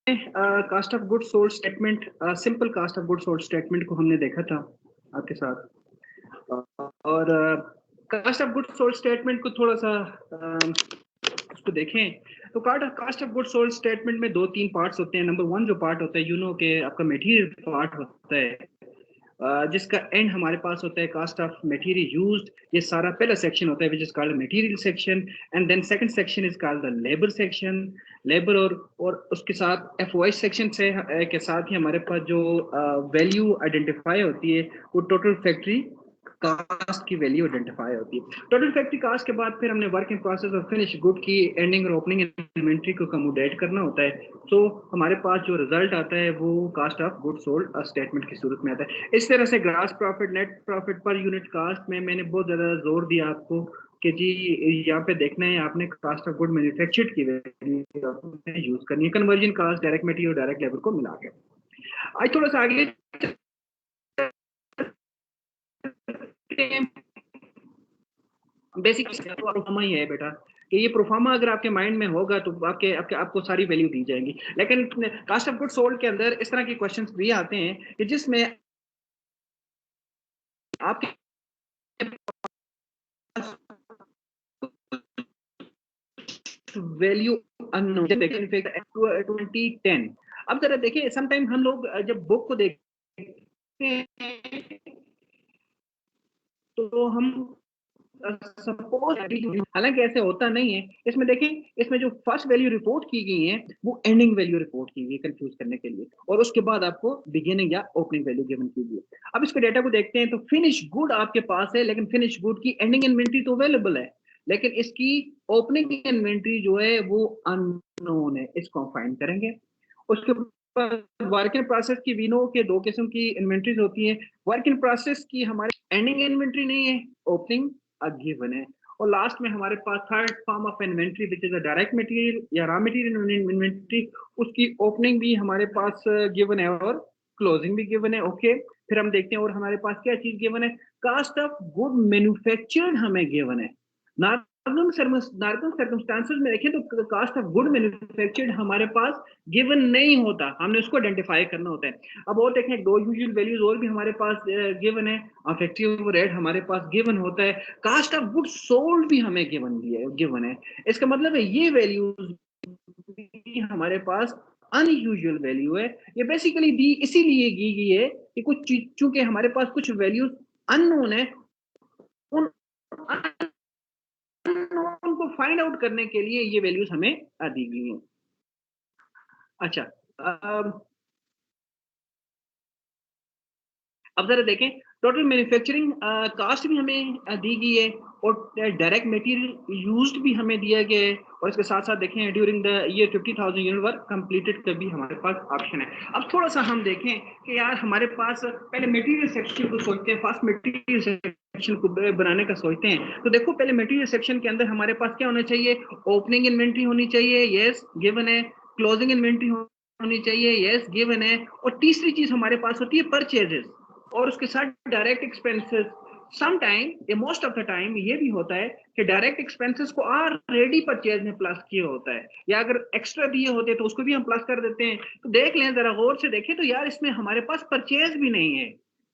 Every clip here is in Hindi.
Cast of good sold statement, simple cost of good sold statement को हमने देखा था आपके साथ। और cost of good sold statement को थोड़ा सा उसको देखें तो cost of good sold statement में दो तीन पार्ट्स होते हैं। नंबर वन जो पार्ट होता है के आपका मटेरियल पार्ट होता है, जिसका एंड हमारे पास होता है कास्ट ऑफ मटेरियल यूज्ड। ये सारा पहला सेक्शन होता है which is called material section, and then second section is called the labour section. Labour और उसके साथ एफओएस सेक्शन से के साथ ही हमारे पास जो वैल्यू आइडेंटिफाई होती है वो टोटल फैक्ट्री कास्ट की वैल्यू आइडेंटिफाई होती है। टोटल फैक्ट्री कास्ट के बाद फिर हमने वर्क इन प्रोसेस और फिनिश गुड की एंडिंग और ओपनिंग इन्वेंट्री को कमोडेट करना होता है। तो हमारे पास जो रिजल्ट आता है वो cost of good sold statement की सूरत में आता है। इस तरह से gross profit, net profit per unit cost में मैंने बहुत ज्यादा जोर दिया आपको कि जी यहाँ पे देखना है आपने कास्ट ऑफ गुड मैन्युफैक्चर्ड की वैल्यू यूज करनी है, कन्वर्जन कास्ट, डायरेक्ट मटेरियल और डायरेक्ट लेबर को मिला के। आज थोड़ा सा आगे बेसिक प्रोफार्मा ही है बेटा कि ये प्रोफार्मा अगर आपके माइंड में होगा तो आपको सारी वैल्यू दी जाएंगी। लेकिन कास्ट ऑफ गुड सोल्ड के अंदर इस तरह के क्वेश्चंस भी आते हैं कि जिसमें आपके वैल्यू अननोन। 2010, अब जरा देखिए समटाइम हम लोग जब बुक को देखते हैं तो हम सपोज, हालांकि ऐसे होता नहीं है। इसमें देखें, इसमें जो फर्स्ट वैल्यू रिपोर्ट की गई है वो एंडिंग वैल्यू रिपोर्ट की गई कंफ्यूज करने के लिए, और उसके बाद आपको बिगिनिंग या ओपनिंग वैल्यू गिवन की गई है। अब इसके डेटा को देखते हैं तो फिनिश गुड आपके पास है, लेकिन फिनिश गुड की एंडिंग इन्वेंट्री तो अवेलेबल है, लेकिन इसकी ओपनिंग इन्वेंट्री जो है वो अननोन है। इसको फाइंड करेंगे। उसके बाद वर्क इन प्रोसेस की वीनो के दो किस्म की इन्वेंट्रीज होती है। वर्क इन प्रोसेस की हमारे एंडिंग इन्वेंट्री नहीं है, ओपनिंग गिवन है। और लास्ट में हमारे पास third form of inventory which is a direct material या रॉ मटेरियल इन्वेंट्री, उसकी ओपनिंग भी हमारे पास गिवन है और क्लोजिंग भी गिवन है। ओके, फिर हम देखते हैं और हमारे पास क्या चीज गिवन है, कास्ट ऑफ गुड मैन्युफैक्चर्ड हमें गिवन है। नॉर्मल सर्कमस्टांसेस में देखें तो कास्ट ऑफ गुड मैन्युफैक्चर्ड हमारे पास गिवन नहीं होता, हमने उसको आइडेंटिफाई करना होता है। अब और देखें दो यूजुअल वैल्यूज और भी हमारे पास गिवन है, फैक्ट्री ओवरहेड हमारे पास गिवन होता है, कास्ट ऑफ गुड सोल्ड भी हमें गिवन है। इसका मतलब है ये वैल्यूज भी हमारे पास अनयूजुअल वैल्यू है। ये बेसिकली दी इसीलिए की गई है कि कुछ चूंकि हमारे पास कुछ वैल्यूज अननोन है, उन अननोन को फाइंड आउट करने के लिए ये वैल्यूज हमें दी गई हैं। अच्छा, अब जरा देखें, टोटल मैन्युफैक्चरिंग कास्ट भी हमें दी गई है और डायरेक्ट मटेरियल यूज्ड भी हमें दिया गया है, और इसके साथ साथ देखें during the year 50,000 unit work completed का भी हमारे पास ऑप्शन है। अब थोड़ा सा हम देखें कि यार हमारे पास पहले मटेरियल सेक्शन को सोचते हैं, फर्स्ट मटेरियल सेक्शन को बनाने का सोचते हैं। तो देखो पहले मटेरियल सेक्शन के अंदर हमारे पास क्या होना चाहिए, ओपनिंग इन्वेंट्री होनी चाहिए, यस गिवन है, क्लोजिंग इन्वेंट्री होनी चाहिए, यस गिवन है, और तीसरी चीज हमारे पास होती है परचेजेस, और उसके साथ direct expenses. Some time, most of the time ये भी होता है कि डायरेक्ट एक्सपेंसेस को ऑलरेडी परचेज में प्लस किया होता है, या अगर एक्स्ट्रा दिए होते हैं तो उसको भी हम प्लस कर देते हैं। तो देख लें, जरा गौर से देखें तो यार इसमें हमारे पास परचेज भी नहीं है,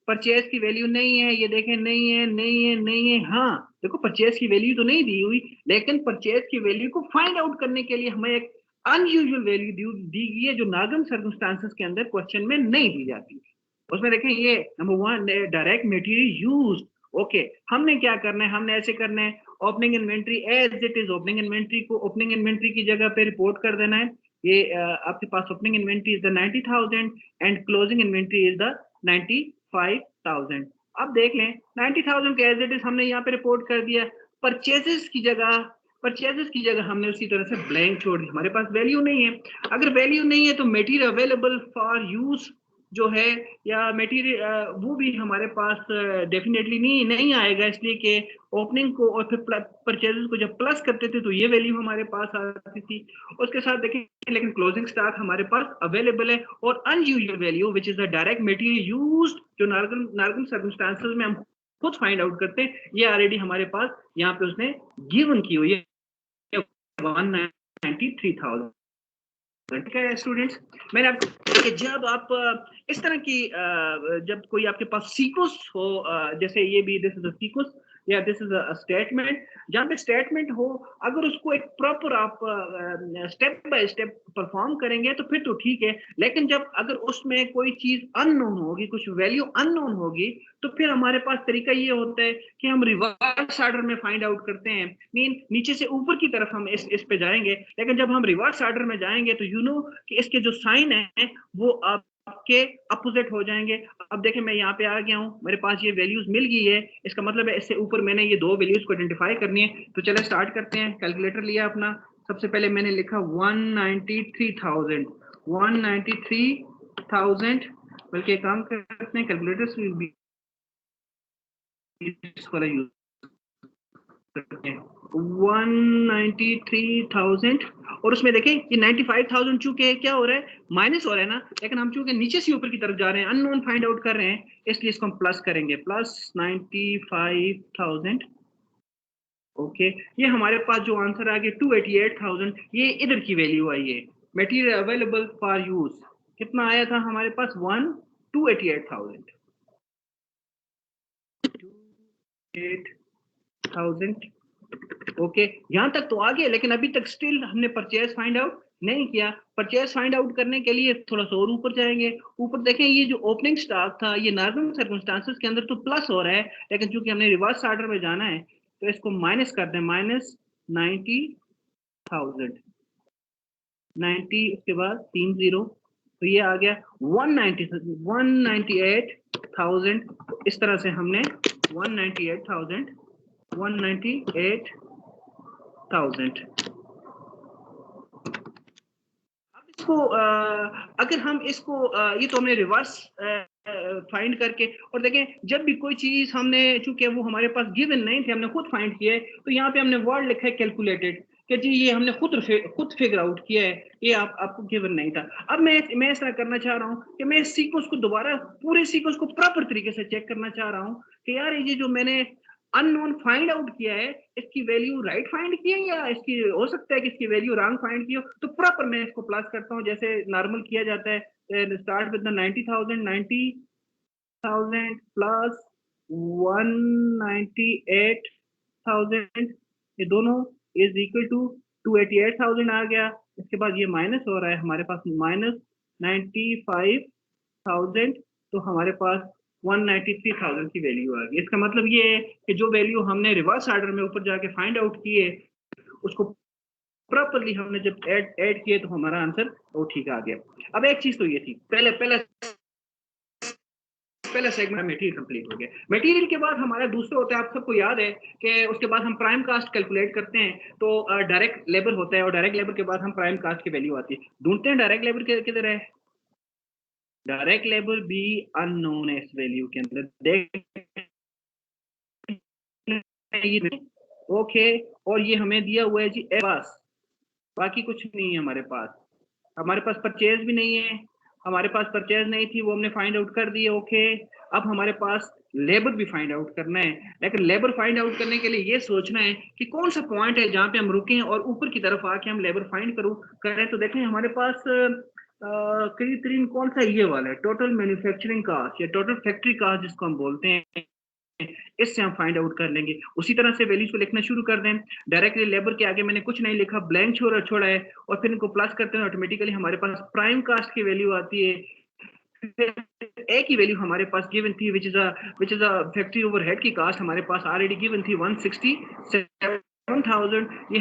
परचेज की वैल्यू नहीं है, ये देखें नहीं है नहीं है नहीं है। हाँ देखो परचेज की वैल्यू तो नहीं दी हुई, लेकिन परचेज की वैल्यू को फाइंड आउट करने के लिए हमें एक अनयूजुअल वैल्यू दी गई है जो नागम सर्कमस्टांसेस के अंदर क्वेश्चन में नहीं दी जाती। उसमें देखें ये number one direct material used. Okay, हमने क्या करना है, हमने ऐसे करना है, opening inventory as it is, opening inventory को ओपनिंग इन्वेंट्री की जगह पे रिपोर्ट कर देना है। ये आपके पास opening inventory is the 90,000 and closing inventory is the 95,000। अब देख लें 90,000 के एज इट इज हमने यहाँ पे रिपोर्ट कर दिया। परचेजेस की जगह हमने उसी तरह से ब्लैंक छोड़ दी, हमारे पास वैल्यू नहीं है। अगर वैल्यू नहीं है तो मटेरियल अवेलेबल फॉर यूज जो है या मटेरियल वो भी हमारे पास डेफिनेटली नहीं आएगा, इसलिए कि ओपनिंग को और फिर परचेजेस को जब प्लस करते थे तो ये वैल्यू हमारे पास आती थी। उसके साथ देखें लेकिन क्लोजिंग स्टॉक हमारे पास अवेलेबल है, और unusual value which is the direct material used जो नॉर्मल सर्कमस्टांसेस में हम खुद फाइंड आउट करते हैं, ये ऑलरेडी हमारे पास यहाँ पे उसने गिवन की हुई है 193,000। ठीक है स्टूडेंट्स, मैंने आपको कि जब आप इस तरह की जब कोई आपके पास सीक्वेंस हो, जैसे ये भी दिस इज अ सीक्वेंस या दिस इज अ स्टेटमेंट, जहाँ पे स्टेटमेंट हो, अगर उसको एक प्रॉपर आप स्टेप बाय स्टेप परफॉर्म करेंगे तो फिर तो ठीक है, लेकिन जब अगर उसमें कोई चीज अननोन होगी, कुछ वैल्यू अननोन होगी, तो फिर हमारे पास तरीका ये होता है कि हम रिवर्स ऑर्डर में फाइंड आउट करते हैं। मीन नीचे से ऊपर की तरफ हम इस पे जाएंगे, लेकिन जब हम रिवर्स ऑर्डर में जाएंगे तो यू नो कि इसके जो साइन है वो आपके अपोजिट हो जाएंगे। अब देखें, मैं यहाँ पे आ गया हूँ, मेरे पास ये वैल्यूज मिल गई है, इसका मतलब है इससे ऊपर मैंने ये दो वैल्यूज को आइडेंटिफाई करनी है। तो चले स्टार्ट करते हैं। कैलकुलेटर लिया अपना, सबसे पहले मैंने लिखा 193,000, 193,000, बल्कि काम करते हैं कैलकुलेटर से भी वाला यूज करते हैं। 193,000 और उसमें देखें ये 95,000 चूंकि क्या हो रहा है, माइनस हो रहा है ना, लेकिन हम चूंकि नीचे से ऊपर की तरफ जा रहे हैं, अननोन फाइंड आउट कर रहे हैं, इसलिए इसको हम प्लस करेंगे, प्लस 95,000। ओके, ये हमारे पास जो आंसर आ गया 288,000, ये इधर की वैल्यू आई है। मटेरियल अवेलेबल फॉर यूज कितना आया था हमारे पास, 288,000, 288,000। ओके, यहाँ तक तो आ गया, लेकिन अभी तक स्टिल हमने परचेज फाइंड आउट नहीं किया। परचेज फाइंड आउट करने के लिए थोड़ा सा और ऊपर जाएंगे। ऊपर देखें, ये जो ओपनिंग स्टॉक था ये नॉर्मल सर्कमस्टांसेस के अंदर तो प्लस हो रहा है, लेकिन चूंकि हमने रिवर्स ऑर्डर में जाना है तो इसको माइनस कर दें, माइनस 90,000, 90 उसके बाद 30, तो ये आ गया 198,000। इस तरह से हमने 198,000, 198,000। इसको अगर हम इसको ये तो हमने रिवर्स फाइंड करके, और देखें जब भी कोई चीज हमने, चूंकि वो हमारे पास गिवन नहीं थे, हमने खुद फाइंड किया है, तो यहाँ पे हमने वर्ड लिखा है कैलकुलेटेड, कि जी ये हमने खुद फिगर आउट किया है, ये आपको गिवन नहीं था। अब मैं ऐसा करना चाह रहा हूँ कि मैं इस सीक्वेंस को दोबारा, पूरे सीक्वेंस को प्रॉपर तरीके से चेक करना चाह रहा हूँ कि यार ये जो मैंने अननोन फाइंड आउट किया है, इसकी वैल्यू राइट फाइंड की है या इसकी हो सकता है कि इसकी वैल्यू रॉन्ग फाइंड की हो। तो प्रॉपर मैं इसको प्लस करता हूँ जैसे नॉर्मल किया जाता है। स्टार्ट विद द 90,000, 90,000 प्लस 198,000, ये दोनों इज इक्वल टू 288,000 आ गया। इसके बाद ये माइनस हो रहा है हमारे पास, माइनस 95,000, तो हमारे पास 193,000 की वैल्यू आ गई। इसका मतलब ये है कि जो वैल्यू हमने रिवर्स ऑर्डर में ऊपर जाके फाइंड आउट की है, उसको प्रॉपरली हमने जब ऐड किए तो हमारा आंसर वो ठीक आ गया। अब एक चीज तो ये थी, पहले पहले पहला सेगमेंट मटेरियल कंप्लीट हो गया। मटेरियल के बाद हमारा दूसरा होता है, आप सबको याद है कि उसके बाद हम प्राइम कास्ट कैलकुलेट करते हैं, तो डायरेक्ट लेबर होता है, और डायरेक्ट लेबर के बाद हम प्राइम कास्ट की वैल्यू आती है। ढूंढते हैं डायरेक्ट लेबर किधर है। डायरेक्ट लेबर भी अननोन है इस वैल्यू के अंदर, देख। ओके, और ये हमें दिया हुआ है जी बस, बाकी कुछ नहीं है हमारे पास। हमारे पास परचेज भी नहीं है, हमारे पास परचेज नहीं थी, वो हमने फाइंड आउट कर दी। ओके, अब हमारे पास लेबर भी फाइंड आउट करना है, लेकिन लेबर फाइंड आउट करने के लिए ये सोचना है कि कौन सा पॉइंट है जहाँ पे हम रुके और ऊपर की तरफ आके हम लेबर फाइंड करें। तो देखें हमारे पास करीब तरीन कौन सा ये वाला है, टोटल मैन्युफैक्चरिंग कास्ट या टोटल फैक्ट्री कास्ट जिसको हम बोलते हैं, इससे हम फाइंड आउट कर लेंगे। उसी तरह से वैल्यूज को लिखना शुरू कर दें। डायरेक्टली लेबर के आगे मैंने कुछ नहीं लिखा, ब्लैंक छोड़ा है, और फिर इनको प्लस करते हैं, ऑटोमेटिकली हमारे पास प्राइम कास्ट की वैल्यू आती है। एक ही वैल्यू हमारे पास गिवन थी, विच इज अ फैक्ट्री ओवरहेड की कास्ट हमारे पास ऑलरेडी गिवन थी 167,000। ये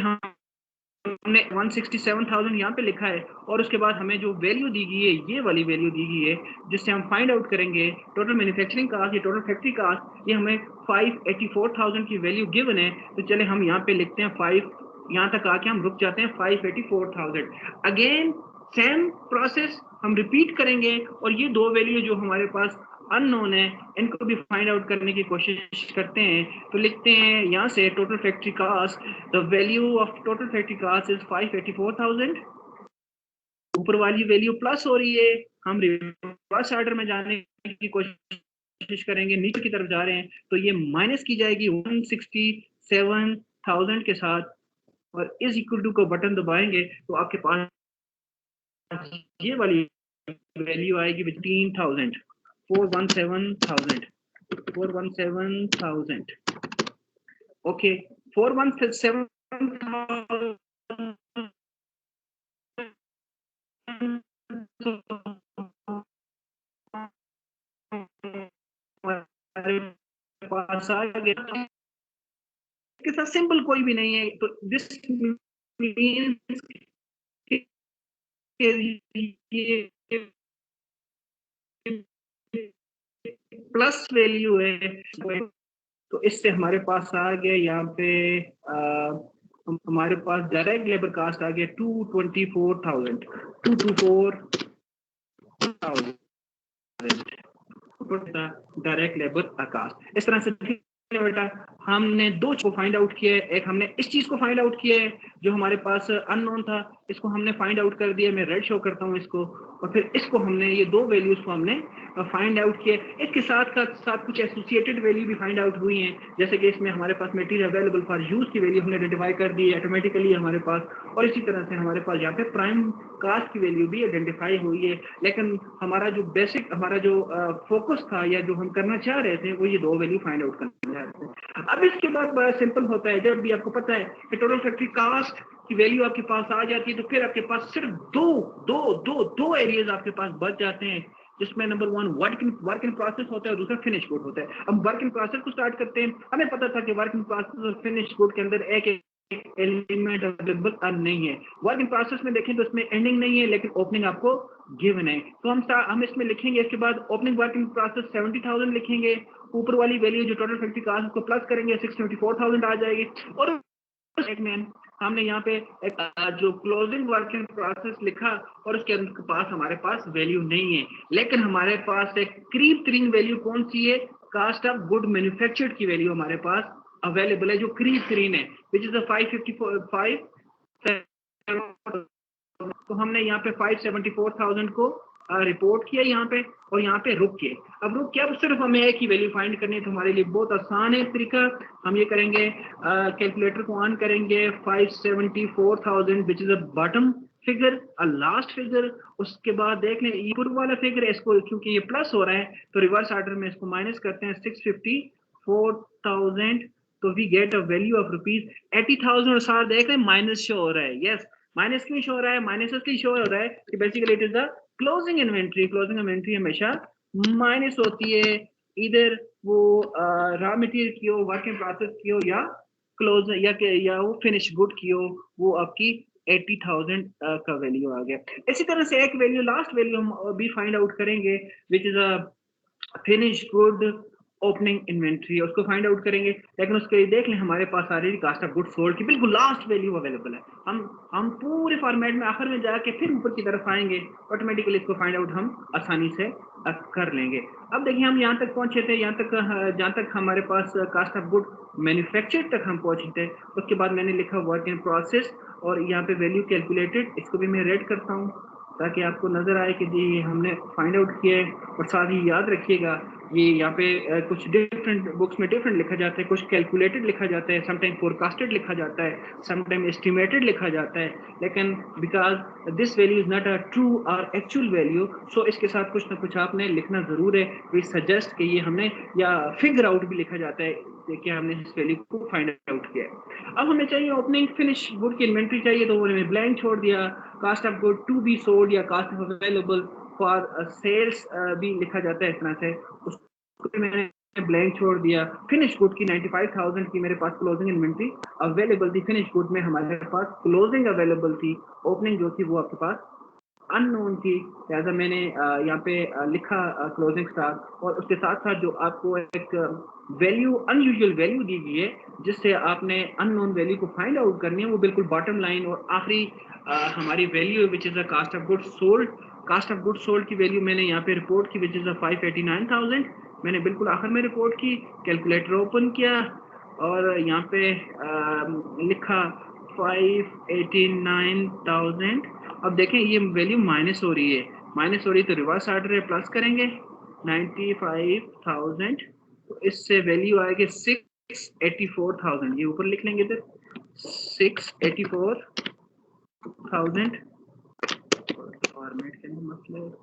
हमने 167,000 यहाँ पे लिखा है, और उसके बाद हमें जो वैल्यू दी गई है, ये वाली वैल्यू दी गई है, जिससे हम फाइंड आउट करेंगे टोटल मैन्युफैक्चरिंग कास्ट या टोटल फैक्ट्री कास्ट। ये हमें 584,000 की वैल्यू गिवन है। तो चले हम यहाँ पे लिखते हैं 5, यहाँ तक आके हम रुक जाते हैं 584,000। अगेन सेम प्रोसेस हम रिपीट करेंगे, और ये दो वैल्यू जो हमारे पास अननोन है, इनको भी फाइंड आउट करने की कोशिश करते हैं। तो लिखते हैं यहाँ से total factory cost, the value of total factory cost is 584,000। ऊपर वाली वैल्यू प्लस हो रही है, हम रिवर्स ऑर्डर में जाने की कोशिश करेंगे, नीचे की तरफ जा रहे हैं, तो ये माइनस की जाएगी 167,000 के साथ, और इज इक्वल टू को बटन दबाएंगे तो आपके पास ये वाली वैल्यू आएगी 15,000, 417,000, ओके 417,000 पास आ गया, इसके साथ सिंपल कोई भी नहीं है, तो दिस मीन्स ये प्लस वैल्यू है, तो इससे हमारे पास आ गया यहाँ पे हमारे पास डायरेक्ट लेबर कास्ट आ गया 224,000 डायरेक्ट लेबर कास्ट। इस तरह से बेटा हमने दो को फाइंड आउट किया है, एक हमने इस चीज को फाइंड आउट किया है जो हमारे पास अननोन था, इसको हमने फाइंड आउट कर दिया, मैं रेड शो करता हूँ इसको, और फिर इसको हमने ये दो वैल्यूज को हमने फाइंड आउट किया। इसके साथ कुछ एसोसिएटेड वैल्यू भी फाइंड आउट हुई हैं, जैसे कि इसमें हमारे पास मटेरियल अवेलेबल फॉर यूज की वैल्यू हमने आइडेंटिफाई कर दी ऑटोमेटिकली हमारे पास, और इसी तरह से हमारे पास यहाँ पे प्राइम कास्ट की वैल्यू भी आइडेंटिफाई हुई है। लेकिन हमारा जो बेसिक हमारा जो फोकस था या जो हम करना चाह रहे थे वो ये दो वैल्यू फाइंड आउट करना चाह रहे थे। अब इसके बाद बड़ा सिंपल होता है, जब भी आपको पता है कि टोटल फैक्ट्री कास्ट की वैल्यू आपके पास आ जाती है, तो फिर आपके पास सिर्फ दो एरियाज आपके पास बच जाते हैं, जिसमें number one work in process होता है और दूसरा फिनिश गुड होता है। अब वर्क इन प्रोसेस को स्टार्ट करते हैं। हमें पता था कि वर्क इन प्रोसेस और फिनिश गुड के अंदर एक एलिमेंट अवेलेबल नहीं है। वर्क इन प्रोसेस में देखें तो इसमें एंडिंग नहीं है, लेकिन ओपनिंग आपको गिवन है, तो हम इसमें लिखेंगे, इसके बाद ओपनिंग वर्क इन प्रोसेस 70,000 लिखेंगे, ऊपर वाली वैल्यू जो टोटल फैक्ट्री कास्ट उसको प्लस करेंगे 624,000 आ जाएगी, और एक में हमने यहाँ पे एक जो क्लोजिंग वर्क इन प्रोसेस लिखा और उसके पास हमारे पास वैल्यू नहीं है, लेकिन हमारे पास एक करीब तरीन वैल्यू कौन सी है, कास्ट ऑफ गुड मैन्युफैक्चर्ड की वैल्यू हमारे पास अवेलेबल है, जो करीब तरीन है, विच इज 555। तो हमने यहाँ पे 574,000 को रिपोर्ट किया यहाँ पे, और यहाँ पे रुक के अब रुक के अब सिर्फ हमें एक ही वैल्यू फाइंड करनी है, तो हमारे लिए बहुत आसान है तरीका। हम ये करेंगे, कैलकुलेटर को ऑन करेंगे, 574,000 विच is a bottom figure, last figure, उसके बाद देख लें ये पूर्व वाला फिगर है, इसको क्योंकि ये प्लस हो रहा है तो रिवर्स ऑर्डर में इसको माइनस करते हैं, 654,000, तो we get a value of rupees 80,000, और साथ देख रहे हैं माइनस शो हो रहा है, यस माइनस क्यों शो हो रहा है, माइनस इसलिए शो हो रहा है कि basically it is the closing inventory हमेशा माइनस होती है, इधर वो रॉ मटेरियल की हो, वर्क इन प्रोसेस की हो, या क्लोज या वो फिनिश गुड की हो, वो आपकी 80,000 का वैल्यू आ गया। इसी तरह से एक वैल्यू लास्ट वैल्यू हम भी फाइंड आउट करेंगे, विच is a finish good opening inventory, उसको फाइंड आउट करेंगे, लेकिन उसके लिए देख लें हमारे पास सारी कास्ट ऑफ गुड सोल्ड की बिल्कुल लास्ट वैल्यू अवेलेबल है। हम पूरे फॉर्मेट में आखिर में जाके फिर ऊपर की तरफ आएंगे, ऑटोमेटिकली इसको फाइंड आउट हम आसानी से कर लेंगे। अब देखिए हम यहाँ तक पहुंचे थे, जहाँ तक हमारे पास कास्ट ऑफ गुड मैन्युफैक्चर तक हम पहुंचे थे, उसके बाद मैंने लिखा वर्क इन प्रोसेस, और यहाँ पे वैल्यू कैलकुलेटेड, इसको भी मैं रेड करता हूँ ताकि आपको नजर आए कि जी हमने फाइंड आउट किया है। और साथ ही याद रखिएगा ये यहाँ पे कुछ डिफरेंट बुक्स में डिफरेंट लिखा जाता है, कुछ कैलकुलेटेड लिखा जाता है, समटाइम फोरकास्टेड लिखा जाता है, समटाइम एस्टिमेटेड लिखा जाता है, लेकिन because this value is not a true और एक्चुअल वैल्यू, सो इसके साथ कुछ ना कुछ आपने लिखना जरूर है। वी सजेस्ट कि ये हमने या फिगर आउट भी लिखा जाता है कि हमने इस वैल्यू को फाइंड आउट किया है। अब हमें चाहिए ओपनिंग फिनिश गुड की इन्वेंट्री चाहिए, तो उन्होंने ब्लैंक छोड़ दिया, cost of good to be sold या cost of available for sales भी लिखा जाता है इस तरह से, उसको मैंने ब्लैंक छोड़ दिया। फिनिश गुड की 95,000 की मेरे पास क्लोजिंग इन्वेंट्री अवेलेबल थी, फिनिश गुड में हमारे पास क्लोजिंग अवेलेबल थी, ओपनिंग जो थी वो आपके पास अननोन थी, लिहाजा मैंने यहाँ पे लिखा क्लोजिंग स्टॉक, और उसके साथ साथ जो आपको एक वैल्यू अनयूजुअल वैल्यू दी गई है जिससे आपने अननोन वैल्यू को फाइंड आउट करनी है, वो बिल्कुल बॉटम लाइन और आखिरी हमारी value which is a cost of good sold. Cost of good sold की वैल्यू मैंने यहाँ पे रिपोर्ट की, विच इज अ 589,000, मैंने बिल्कुल आखिर में रिपोर्ट की, कैलकुलेटर ओपन किया और यहाँ पे लिखा 589,000। अब देखें ये वैल्यू माइनस हो रही है, तो रिवर्स ऑर्डर है, प्लस करेंगे 95,000, तो इससे वैल्यू आएगी 684,000, ये ऊपर लिख लेंगे इधर 684,000, फॉर्मेट के मतलब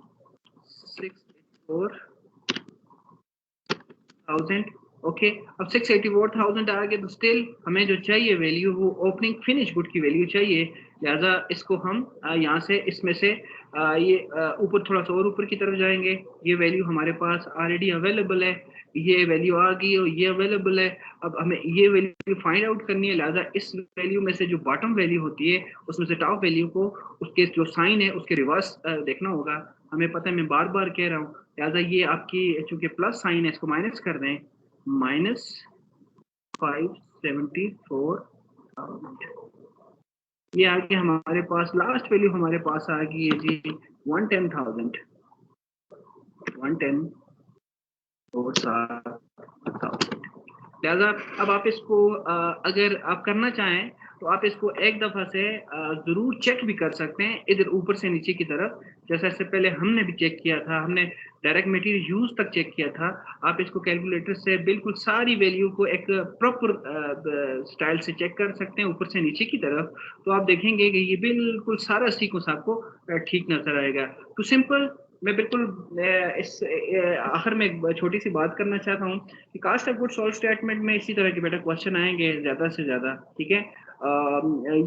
684,000 ओके। अब 684,000 आ गए तो स्टिल हमें जो चाहिए वैल्यू वो ओपनिंग फिनिश गुड की वैल्यू चाहिए, लिहाजा इसको हम यहाँ से इसमें से ये ऊपर थोड़ा सा और ऊपर की तरफ जाएंगे। ये वैल्यू हमारे पास ऑलरेडी अवेलेबल है, ये वैल्यू आ गई और ये अवेलेबल है। अब हमें ये वैल्यू फाइंड आउट करनी है, लिहाजा इस वैल्यू में से जो बॉटम वैल्यू होती है उसमें से टॉप वैल्यू को उसके जो साइन है उसके रिवर्स देखना होगा। हमें पता है, मैं बार बार कह रहा हूँ, लिहाजा ये आपकी चूंकि प्लस साइन है इसको माइनस कर दें, -574,000। ये आगे हमारे पास लास्ट वैल्यू हमारे पास आ गई है जी 110,000, 110 और 7,000। लिहाजा अब आप इसको अगर आप करना चाहें तो आप इसको एक दफ़ा से ज़रूर चेक भी कर सकते हैं इधर ऊपर से नीचे की तरफ, जैसा इससे पहले हमने भी चेक किया था, हमने डायरेक्ट मटेरियल यूज़ तक चेक किया था। आप इसको कैलकुलेटर से बिल्कुल सारी वैल्यू को एक प्रॉपर स्टाइल से चेक कर सकते हैं ऊपर से नीचे की तरफ, तो आप देखेंगे कि ये बिल्कुल सारा सीक्वेंस आपको ठीक नज़र आएगा। तो सिंपल मैं बिल्कुल इस आखिर में एक छोटी सी बात करना चाहता हूँ कि cost of good sold statement में इसी तरह के बेटा क्वेश्चन आएंगे ज़्यादा से ज़्यादा, ठीक है।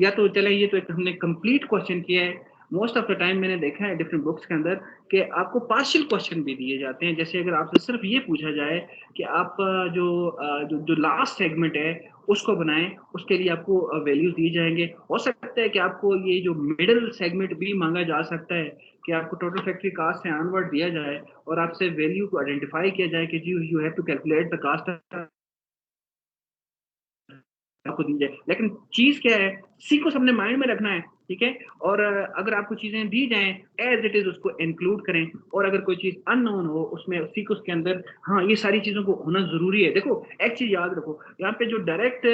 या तो चले ये तो एक हमने कंप्लीट क्वेश्चन किया है, मोस्ट ऑफ द टाइम मैंने देखा है डिफरेंट बुक्स के अंदर कि आपको पार्शियल क्वेश्चन भी दिए जाते हैं। जैसे अगर आपसे सिर्फ ये पूछा जाए कि आप जो लास्ट सेगमेंट है उसको बनाएं, उसके लिए आपको वैल्यूज दिए जाएंगे। हो सकता है कि आपको ये जो मिडिल सेगमेंट भी मांगा जा सकता है कि आपको टोटल फैक्ट्री कास्ट से ऑनवर्ड दिया जाए और आपसे वैल्यू को आइडेंटिफाई किया जाए कि जी you have to calculate the cost आपको दी जाए। लेकिन चीज़ क्या है, सीक्वेंस हमने माइंड में रखना है, ठीक है। और अगर आपको चीज़ें दी जाएँ एज़ इट इज़ उसको इंक्लूड करें, और अगर कोई चीज़ अननोन हो उसमें सीक्वेंस के अंदर हाँ, ये सारी चीज़ों को होना ज़रूरी है। देखो एक चीज़ याद रखो, यहाँ पे जो डायरेक्ट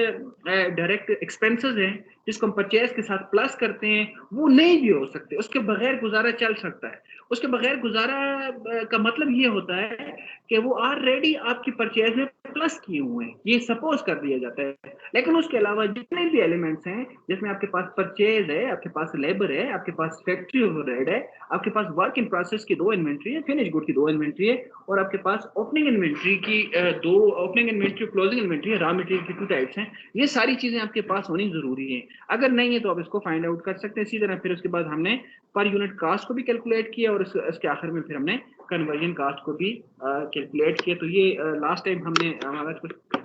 एक्सपेंसेस हैं जिसको हम परचेज़ के साथ प्लस करते हैं वो नहीं भी हो सकते, उसके बगैर गुज़ारा चल सकता है। उसके बगैर गुज़ारा का मतलब ये होता है कि वो ऑलरेडी आपकी परचेज़ में प्लस किए हुए हैं, ये सपोज़ कर दिया जाता है। लेकिन उसके अलावा जितने भी एलिमेंट्स हैं जिसमें आपके पास परचेज है, आपके पास लेबर है, आपके पास फैक्ट्री ओवरहेड है, आपके पास वर्क इन प्रोसेस की 2 इन्वेंट्री है, फिनिश गुड की 2 इन्वेंट्री है, और आपके पास ओपनिंग इन्वेंट्री की 2 ओपनिंग इन्वेंट्री, क्लोजिंग इन्वेंट्री है, रॉ मटेरियल की 2 टाइप्स हैं। ये सारी चीजें आपके पास होनी जरूरी है। अगर नहीं है तो आप इसको फाइंड आउट कर सकते हैं इसी तरह। फिर उसके बाद हमने पर यूनिट कास्ट को भी कैलकुलेट किया और इसके आखिर में फिर हमने कन्वर्जन कास्ट को भी कैलकुलेट किया। तो ये लास्ट टाइम हमने हमारा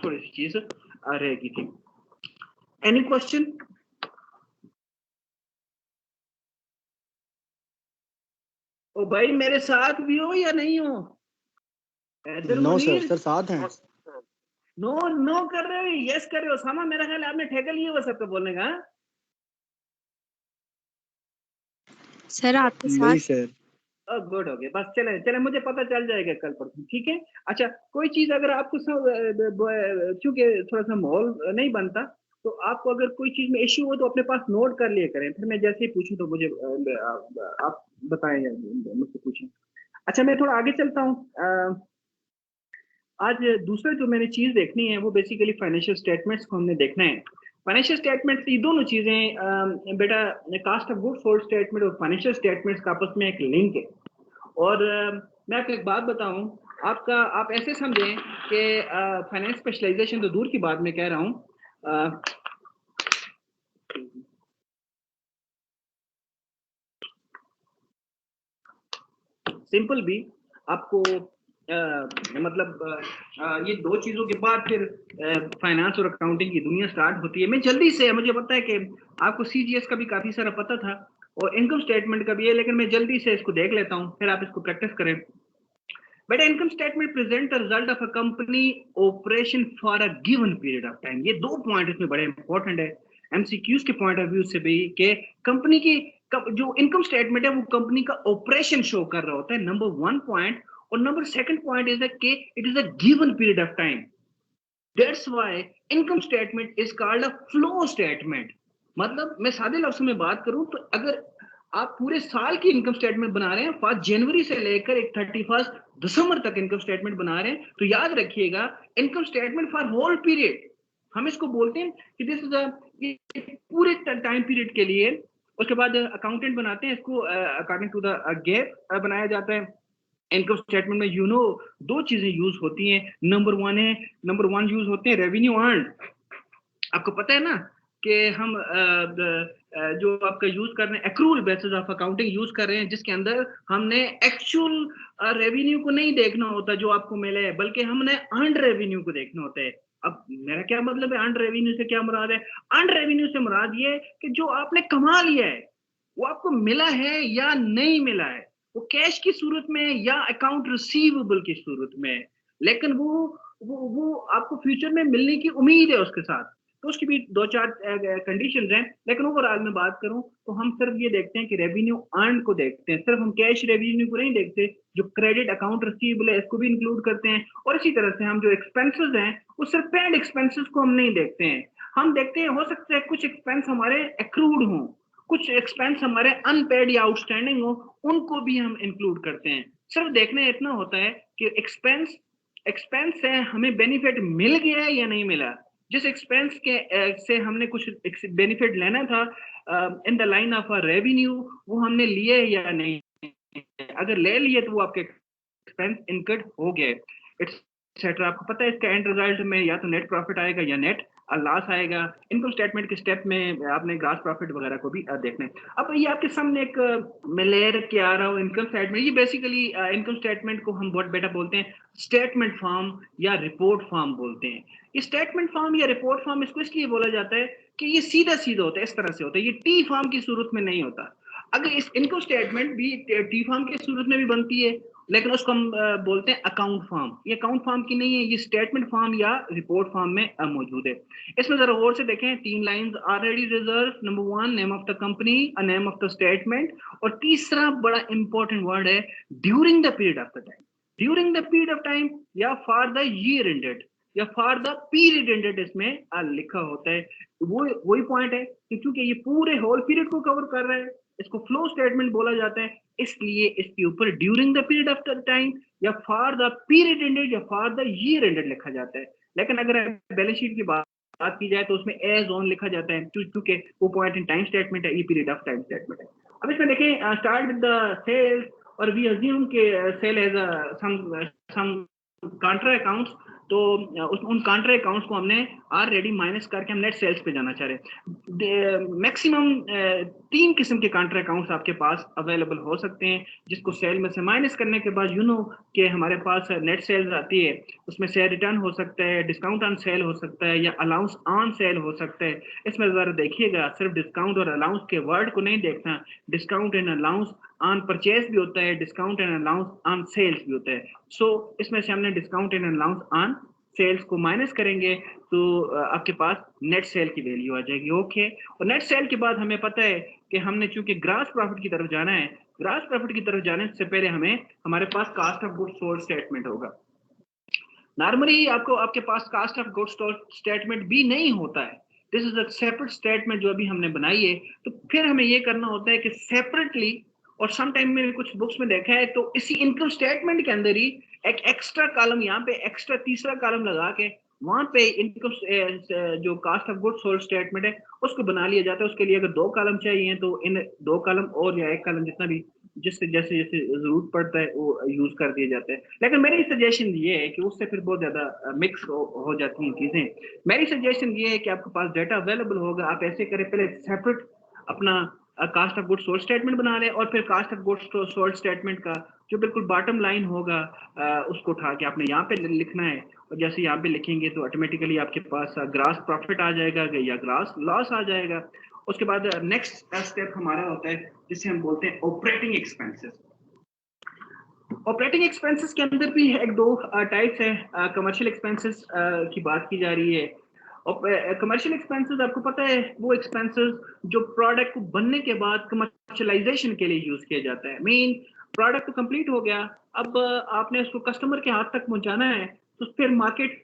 थोड़ी सी चीज रहेगी थी। Any question? ओ भाई मेरे साथ भी हो या नहीं हो? Haider no sir, Munir sir साथ हैं। नो नो कर रहे हो, यस कर रहे हो? सामा मेरा ख्याल आपने ठेका लिया हुआ सबका बोलने का। सर आपके नहीं साथ। सर। गुड हो गया, बस चले चले, मुझे पता चल जाएगा कल परसों, ठीक है। अच्छा, कोई चीज अगर आपको चूंकि थोड़ा सा माहौल नहीं बनता, तो आपको अगर कोई चीज में इश्यू हो तो अपने पास नोट कर लिया करें, फिर मैं जैसे ही पूछूं तो मुझे आप बताएं या मुझसे पूछें। अच्छा, मैं थोड़ा आगे चलता हूँ। आज दूसरा जो मैंने चीज देखनी है वो बेसिकली फाइनेंशियल स्टेटमेंट्स को हमने देखना है। फाइनेंशियल स्टेटमेंट्स ये दोनों चीजें बेटा, cost of good sold statement और फाइनेंशियल स्टेटमेंट्स का आपस में एक लिंक है। और मैं आपको एक बात बताऊं, आप ऐसे समझें कि फाइनेंस स्पेशलाइजेशन तो दूर की बात मैं कह रहा हूं, सिंपल भी आपको ये दो चीजों के बाद फिर फाइनेंस और अकाउंटिंग की दुनिया स्टार्ट होती है। मैं जल्दी से, मुझे पता है कि आपको सीजीएस का भी काफी सारा पता था और इनकम स्टेटमेंट का भी है, लेकिन मैं जल्दी से इसको देख लेता हूं, फिर आप इसको प्रैक्टिस करें। बेटा, income statement present the result of a company operation for a given period of time. ये 2 पॉइंट इसमें बड़े इंपॉर्टेंट है एमसीक्यूज के पॉइंट ऑफ व्यू से भी, कि कंपनी की जो इनकम स्टेटमेंट है वो कंपनी का ऑपरेशन शो कर रहा होता है, नंबर 1 पॉइंट। और नंबर 2 पॉइंट इज कि it is a given period of time. That's why income statement is called a flow statement. मतलब मैं सादे लफ्ज़ों में बात करूं तो अगर आप पूरे साल की इनकम स्टेटमेंट बना रहे हैं, 5 जनवरी से लेकर एक 31 दिसंबर तक इनकम स्टेटमेंट बना रहे हैं, तो याद रखिएगा income statement for whole period, हम इसको बोलते हैं कि दिस इज पूरे टाइम पीरियड के लिए उसके बाद अकाउंटेंट बनाते हैं इसको अकॉर्डिंग टू द गैप बनाया जाता है। इनकम स्टेटमेंट में दो चीजें यूज होती हैं। नंबर वन यूज होते हैं रेवेन्यू अर्न। आपको पता है ना कि हम जो आपका यूज कर रहे हैं accrual basis of accounting use कर रहे हैं, जिसके अंदर हमने एक्चुअल रेवेन्यू को नहीं देखना होता जो आपको मिले, बल्कि हमने अर्न रेवेन्यू को देखना होता है। अब मेरा क्या मतलब है अर्न रेवेन्यू से, क्या मुराद है? अर्न रेवेन्यू से मुराद ये कि जो आपने कमा लिया है वो आपको मिला है या नहीं मिला है, वो कैश की सूरत में या अकाउंट रिसीवेबल की सूरत में, लेकिन वो आपको फ्यूचर में मिलने की उम्मीद है उसके साथ। तो उसकी भी दो चार कंडीशंस हैं, लेकिन ओवरऑल में बात करूं तो हम सिर्फ ये देखते हैं कि रेवेन्यू अर्न को देखते हैं, सिर्फ हम कैश रेवेन्यू को नहीं देखते, जो क्रेडिट अकाउंट रिसीवेबल है इसको भी इंक्लूड करते हैं। और इसी तरह से हम जो एक्सपेंसेस हैं वो सिर्फ पेड एक्सपेंसेस को हम नहीं देखते हैं, हम देखते हैं हो सकता है कुछ एक्सपेंस हमारे एक्रूड हों, कुछ एक्सपेंस हमारे अनपेड या आउटस्टैंडिंग हो, उनको भी हम इंक्लूड करते हैं। सिर्फ देखना इतना होता है कि एक्सपेंस एक्सपेंस से हमें बेनिफिट मिल गया है या नहीं मिला। जिस एक्सपेंस के से हमने कुछ बेनिफिट लेना था in the line of revenue, वो हमने लिए या नहीं। अगर ले लिए तो वो आपके एक्सपेंस इनकर्ड हो गए, एक्सेट्रा। आपको पता है इसका एंड रिजल्ट में या तो नेट प्रॉफिट आएगा या नेट लॉस आएगा। इनकम स्टेटमेंट के स्टेप में आपने ग्रॉस प्रॉफिट वगैरह को भी देखना है। अब ये आपके सामने एक मैं लेयर के आ रहा हूँ इनकम स्टेटमेंट। ये बेसिकली इनकम स्टेटमेंट को हम बहुत बेटा बोलते हैं स्टेटमेंट फॉर्म या रिपोर्ट फॉर्म बोलते हैं। ये स्टेटमेंट फॉर्म या रिपोर्ट फॉर्म इसको इसलिए बोला जाता है कि ये सीधा सीधा होता है, इस तरह से होता है, ये टी फॉर्म की सूरत में नहीं होता। अगर इस इनकम स्टेटमेंट भी टी फॉर्म की सूरत में भी बनती है, लेकिन उसको हम बोलते हैं अकाउंट फॉर्म। ये अकाउंट फॉर्म की नहीं है, ये स्टेटमेंट फॉर्म या रिपोर्ट फॉर्म में मौजूद है। इसमें जरा और से देखें, 3 lines already reserve, number 1 name of the company, a name of the statement, और तीसरा बड़ा इंपॉर्टेंट वर्ड है during the period of the time. During the period of time या फॉर द ईयर एंडेड या फॉर द पीरियड एंडेड इसमें लिखा होता है। वो वही पॉइंट है कि क्योंकि ये पूरे होल पीरियड को कवर कर रहा है, इसको फ्लो स्टेटमेंट बोला जाता है, इसलिए इसके ऊपर during the period of the time या फॉर द पीरियड एंडेड या फॉर द ईयर एंडेड लिखा जाता है। लेकिन अगर बैलेंस शीट की बात की जाए तो उसमें एज ऑन लिखा जाता है, क्योंकि वो पॉइंट इन टाइम स्टेटमेंट है, ये पीरियड ऑफ टाइम स्टेटमेंट है। अब इसमें देखें स्टार्ट विद द सेल्स, और वी अज्यूम के सेल एज सम कांट्रा अकाउंट्स, तो उन कांट्रा अकाउंट्स को हमने ऑलरेडी माइनस करके हम नेट सेल्स पे जाना चाह रहे हैं। मैक्सिमम 3 किस्म के कांट्रा अकाउंट्स आपके पास अवेलेबल हो सकते हैं, जिसको सेल में से माइनस करने के बाद कि हमारे पास नेट सेल्स आती है। उसमें से रिटर्न हो सकता है, डिस्काउंट ऑन सेल हो सकता है, या अलाउंस ऑन सेल हो सकता है। इसमें जरा देखिएगा, सिर्फ डिस्काउंट और अलाउंस के वर्ड को नहीं देखना, discount and allowance on purchase भी होता है, discount and allowance on sales भी होता है। सो इसमें से हमने discount and allowance on sales को माइनस करेंगे तो आपके पास नेट सेल की वैल्यू आ जाएगी। ओके, और नेट सेल के बाद हमें पता है कि हमने चूंकि ग्रॉस प्रॉफिट की तरफ जाना है, ग्रॉस प्रॉफिट की तरफ जाने से पहले हमारे पास cost of goods sold statement होगा। नॉर्मली आपके पास cost of goods sold statement भी नहीं होता है, this is a separate statement जो अभी हमने बनाई है। तो फिर हमें ये करना होता है कि सेपरेटली, और सम टाइम में कुछ बुक्स में देखा है तो इसी इनकम स्टेटमेंट के अंदर ही एक एक्स्ट्रा कॉलम, यहाँ पे एक्स्ट्रा तीसरा कॉलम लगा के वहां पे इनकम जो cost of goods sold statement है उसको बना लिया जाता है। उसके लिए अगर 2 कॉलम चाहिए तो इन 2 कॉलम और या 1 कॉलम जितना भी जिससे जैसे जैसे जरूरत पड़ता है वो यूज कर दिए जाते हैं। लेकिन मेरी सजेशन ये है कि उससे फिर बहुत ज्यादा मिक्स हो जाती हैं चीजें। मेरी सजेशन ये है कि आपके पास डाटा अवेलेबल होगा, आप ऐसे करें, पहले सेपरेट अपना cost of goods sold statement बना लें, और फिर cost of goods sold statement का जो बिल्कुल बॉटम लाइन होगा उसको उठा के आपने यहाँ पे लिखना है, और जैसे यहाँ पे लिखेंगे तो ऑटोमेटिकली आपके पास ग्रॉस प्रॉफिट आ जाएगा या ग्रॉस लॉस आ जाएगा। उसके बाद नेक्स्ट स्टेप हमारा होता है जिसे हम बोलते हैं ऑपरेटिंग एक्सपेंसेस। ऑपरेटिंग एक्सपेंसेस के अंदर भी एक दो टाइप्स है। कमर्शियल एक्सपेंसेस की बात की जा रही है। कमर्शियल एक्सपेंसेस आपको पता है वो एक्सपेंसेस जो प्रोडक्ट को बनने के बाद कमर्शलाइजेशन के लिए यूज किया जाता है। मीन प्रोडक्ट तो कंप्लीट हो गया, अब आपने उसको कस्टमर के हाथ तक पहुंचाना है, तो फिर मार्केट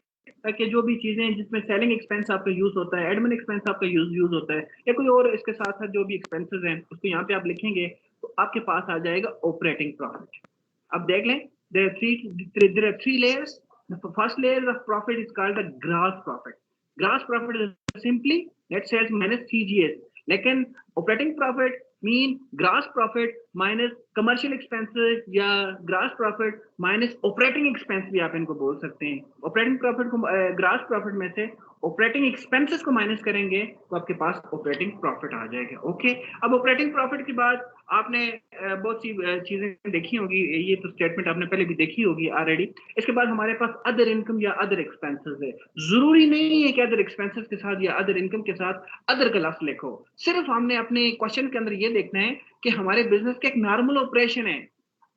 के जो भी चीजें जिसमें सेलिंग एक्सपेंस आपका यूज होता है, एडमिन एक्सपेंस आपका यूज होता है, या कोई और इसके साथ साथ जो भी एक्सपेंसेस हैं उसको यहाँ पे आप लिखेंगे तो आपके पास आ जाएगा ऑपरेटिंग प्रॉफिट। अब देख लें, there are three layers. The first layer of profit is called the gross profit. Gross profit is simply net sales minus CGS. लेकिन operating profit mean gross profit minus commercial expenses या gross profit minus operating expense भी आप इनको बोल सकते हैं। ऑपरेटिंग प्रॉफिट को ग्रॉस प्रॉफिट में से ऑपरेटिंग एक्सपेंसेस को माइनस करेंगे तो आपके पास ऑपरेटिंग प्रॉफिट आ जाएगा। ओके, अब ऑपरेटिंग प्रॉफिट के बाद आपने बहुत सी चीजें देखी होगी, ये तो स्टेटमेंट आपने पहले भी देखी होगी ऑलरेडी। इसके बाद हमारे पास अदर इनकम या अदर एक्सपेंसेस है। जरूरी नहीं है कि अदर एक्सपेंसेस के साथ या अदर इनकम के साथ अदर का लफ्ज लिखो, सिर्फ हमने अपने क्वेश्चन के अंदर ये देखना है कि हमारे बिजनेस का एक नॉर्मल ऑपरेशन है।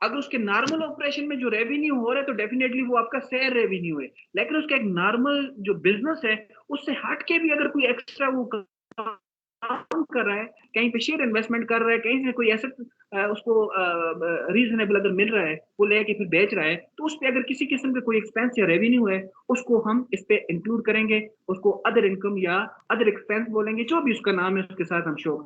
अगर उसके नॉर्मल ऑपरेशन में जो रेवेन्यू हो रहा है तो डेफिनेटली वो आपका शेयर रेवेन्यू है, लेकिन उसका एक नॉर्मल जो बिजनेस है उससे हट के भी अगर कोई एक्स्ट्रा वो काम कर रहा है, कहीं पे शेयर इन्वेस्टमेंट कर रहा है, कहीं से कोई एसेट उसको रीजनेबल अगर मिल रहा है वो लेके फिर बेच रहा है, तो उस पे अगर किसी किस्म का कोई एक्सपेंस या रेवेन्यू है उसको हम इस पे इंक्लूड करेंगे, उसको अदर इनकम या अदर एक्सपेंस बोलेंगे, जो भी उसका नाम है उसके साथ हम शो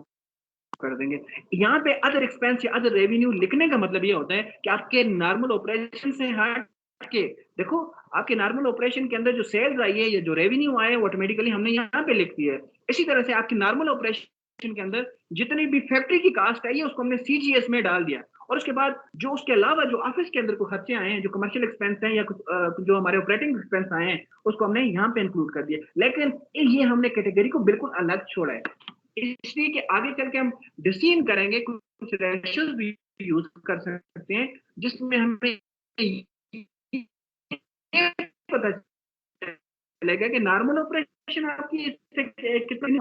कर देंगे। यहाँ पे अदर एक्सपेंस या अदर रेवेन्यू लिखने का मतलब ये होता है कि आपके नॉर्मल ऑपरेशन से हट के देखो, आपके नॉर्मल ऑपरेशन के अंदर जो सेल्स आई है या जो रेवेन्यू आए वो ऑटोमेटिकली हमने यहाँ पे लिख दिया है। इसी तरह से आपकी नॉर्मल ऑपरेशन के अंदर जितनी भी फैक्ट्री की कास्ट है ये उसको हमने सीजीएस में डाल दिया, और उसके बाद जो उसके अलावा जो ऑफिस के अंदर को खर्चे आए हैं, जो कमर्शियल एक्सपेंस हैं या कुछ जो हमारे ऑपरेटिंग एक्सपेंस आए हैं उसको हमने यहाँ पे इंक्लूड कर दिया, लेकिन ये हमने कैटेगरी को बिल्कुल अलग छोड़ा है, इसलिए कि आगे चल के हम डिसीजन करेंगे, कुछ रेशियोज भी यूज कर सकते हैं जिसमें हमें पता चलेगा कि नॉर्मल ऑपरेशन आपकी कितनी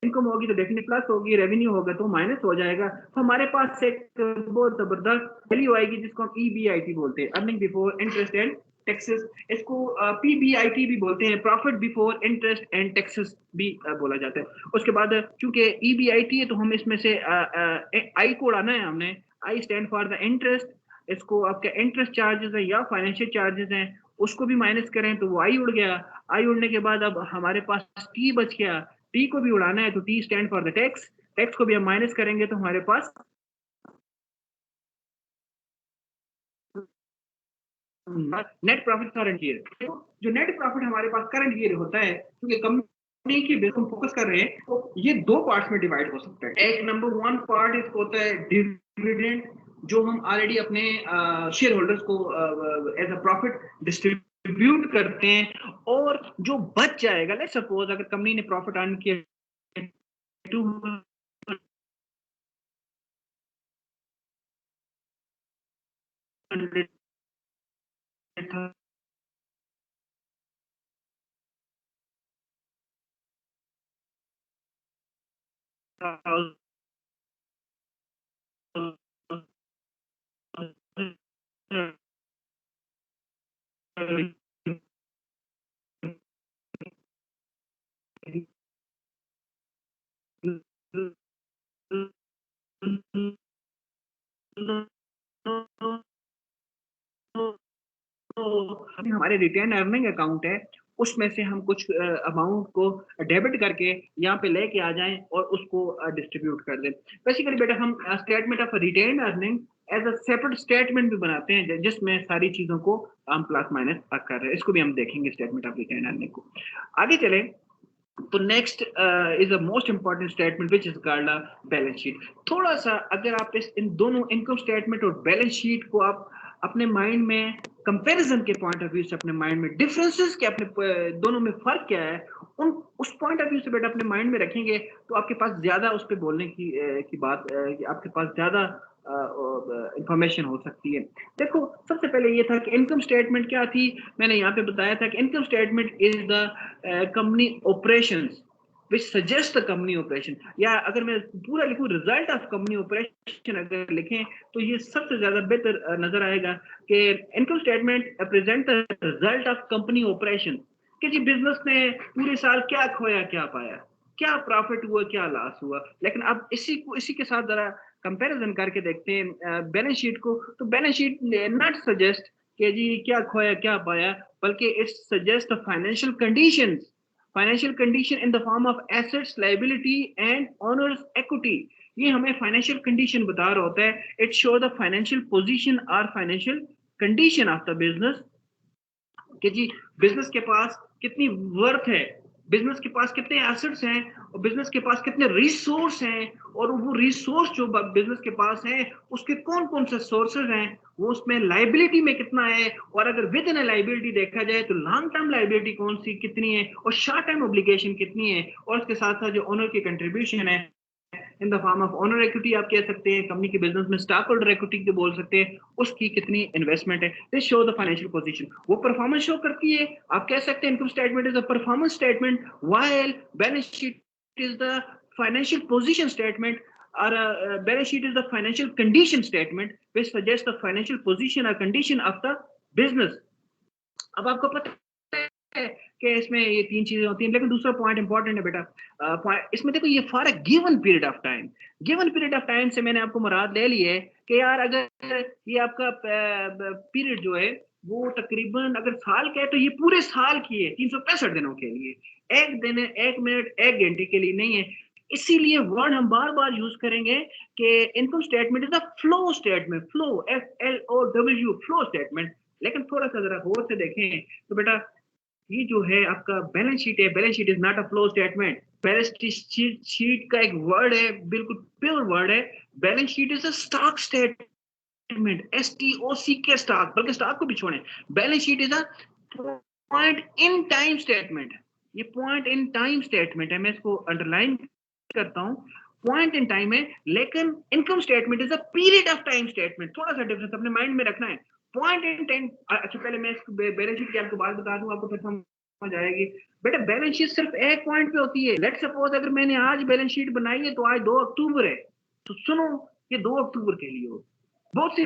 इनकम होगी तो डेफिनेटली प्लस होगी, रेवेन्यू होगा तो माइनस हो जाएगा। तो हमारे पास एक बहुत जबरदस्त वैल्यू आएगी जिसको हम ईबीआईटी बोलते हैं, earning before interest and taxes. इसको पीबीआईटी भी बोलते हैं, profit before interest and taxes भी बोला जाता है। उसके बाद क्योंकि ईबीआईटी है तो हम इसमें से आई को उड़ाना है हमने। I stand for the interest, इसको आपके इंटरेस्ट चार्जेस है या फाइनेंशियल चार्जेस हैं उसको भी माइनस करें तो वो आई उड़ गया। आई उड़ने के बाद अब हमारे पास टी बच गया, टी को भी उड़ाना है तो T stand for the tax, tax को भी हम माइनस करेंगे तो हमारे पास नेट प्रॉफिट करंट ईयर। जो नेट प्रॉफिट हमारे पास करंट ईयर होता है, क्योंकि कंपनी की बेस हम फोकस कर रहे हैं तो ये दो पार्ट्स में डिवाइड हो सकता है। एक नंबर वन पार्ट इसको होता है डिविडेंड, जो हम ऑलरेडी अपने शेयर होल्डर्स को एज अ प्रॉफिट डिस्ट्रीब्यूट करते हैं, और जो बच जाएगा, लेट्स सपोज अगर कंपनी ने प्रॉफिट अर्न किया 200 हमारे रिटेन अर्निंग अकाउंट है उसमें से हम कुछ अमाउंट को डेबिट करके यहाँ पे लेके आ जाएं और उसको डिस्ट्रीब्यूट कर दें। बेसिकली बेटा हम statement of retain earning as a separate statement भी बनाते हैं जिसमें सारी चीजों को हम प्लस माइनस कर रहे हैं, इसको भी हम देखेंगे स्टेटमेंट ऑफ रिटेन अर्निंग को। आगे चले तो next is a most important statement which is called a balance sheet. थोड़ा सा अगर आप इन दोनों इनकम स्टेटमेंट और बैलेंस शीट को आप अपने माइंड में कंपैरिजन के पॉइंट ऑफ व्यू से अपने माइंड में डिफरेंसेस के अपने दोनों में फर्क क्या है उन उस पॉइंट ऑफ व्यू से बेटा अपने माइंड में रखेंगे तो आपके पास ज्यादा उस पर बोलने की बात आपके पास ज्यादा इंफॉर्मेशन हो सकती है। देखो सबसे पहले ये था कि इनकम स्टेटमेंट क्या थी, मैंने यहाँ पे बताया था कि income statement is the company operations which suggest the company operation, या अगर मैं पूरा लिखूं रिजल्ट ऑफ कंपनी ऑपरेशन अगर लिखें तो ये सबसे ज्यादा बेहतर नजर आएगा कि income statement present the result of company operation, कि जी बिजनेस ने पूरे साल क्या खोया क्या पाया, क्या प्रॉफिट हुआ क्या लॉस हुआ। लेकिन अब इसी के साथ जरा कंपैरिजन करके देखते हैं बैलेंस शीट को, तो बैलेंस शीट नॉट सजेस्ट कि जी क्या खोया क्या पाया, बल्कि it suggest financial conditions, financial condition in the form of assets liability and owners equity. ये हमें फाइनेंशियल कंडीशन बता रहा होता है, it show the financial position और financial condition of the business, कि जी बिजनेस के पास कितनी वर्थ है, बिजनेस के पास कितने एसेट्स हैं और बिजनेस के पास कितने रिसोर्स हैं, और वो रिसोर्स जो बिजनेस के पास है उसके कौन कौन से सोर्सेज हैं, वो उसमें लाइबिलिटी में कितना है, और अगर विद इन लाइबिलिटी देखा जाए तो लॉन्ग टर्म लाइबिलिटी कौन सी कितनी है और शॉर्ट टर्म ऑब्लिगेशन कितनी है, और उसके साथ साथ जो ओनर की कंट्रीब्यूशन है इन the form of owner equity आप कह सकते हैं, कंपनी के बिजनेस में स्टॉक होल्डर इक्विटी को बोल सकते हैं, उसकी कितनी इन्वेस्टमेंट है। This show the financial position, वो परफॉर्मेंस शो करती है। आप कह सकते हैं income statement is a performance statement, while balance sheet is the financial position statement, or balance sheet is the financial condition statement which suggests the financial position or condition of the business। अब आपको पता है कि इसमें ये तीन चीजें होती हैं, लेकिन दूसरा पॉइंट इंपॉर्टेंट है बेटा। इसमें देखो ये for a given period of time, given period of time से मैंने आपको मुराद ले ली है कि यार अगर ये आपका पीरियड जो है वो तकरीबन अगर साल का है तो ये पूरे साल की है, 365 दिनों के लिए, एक दिन, एक मिनट, एक घंटे के लिए नहीं है। इसीलिए वर्ड हम बार बार यूज करेंगे कि income statement is a flow statement, flow, FLOW, flow statement. लेकिन थोड़ा सा जरा गौर से देखें तो बेटा ये जो है आपका बैलेंस शीट है, balance sheet is not a flow statement. Balance sheet का एक वर्ड है, बिल्कुल प्योर वर्ड है, balance sheet is a stock statement, STOCK stock, बल्कि स्टॉक को भी छोड़ें, balance sheet is a point in time statement. ये पॉइंट इन टाइम स्टेटमेंट है, मैं इसको अंडरलाइन करता हूं, पॉइंट इन टाइम है, लेकिन income statement is a period of time statement. थोड़ा सा डिफरेंस अपने माइंड में रखना है। पॉइंट इन टाइम, अच्छा पहले मैं इसको बैलेंस शीट की आपको बात बता दूं, आपको फिर समझ आएगी। बेटा बैलेंस शीट सिर्फ एक पॉइंट पे होती है। लेट्स सपोज अगर मैंने आज बैलेंस शीट बनाई है तो आज 2 अक्टूबर है, तो सुनो ये 2 अक्टूबर के लिए हो। बहुत से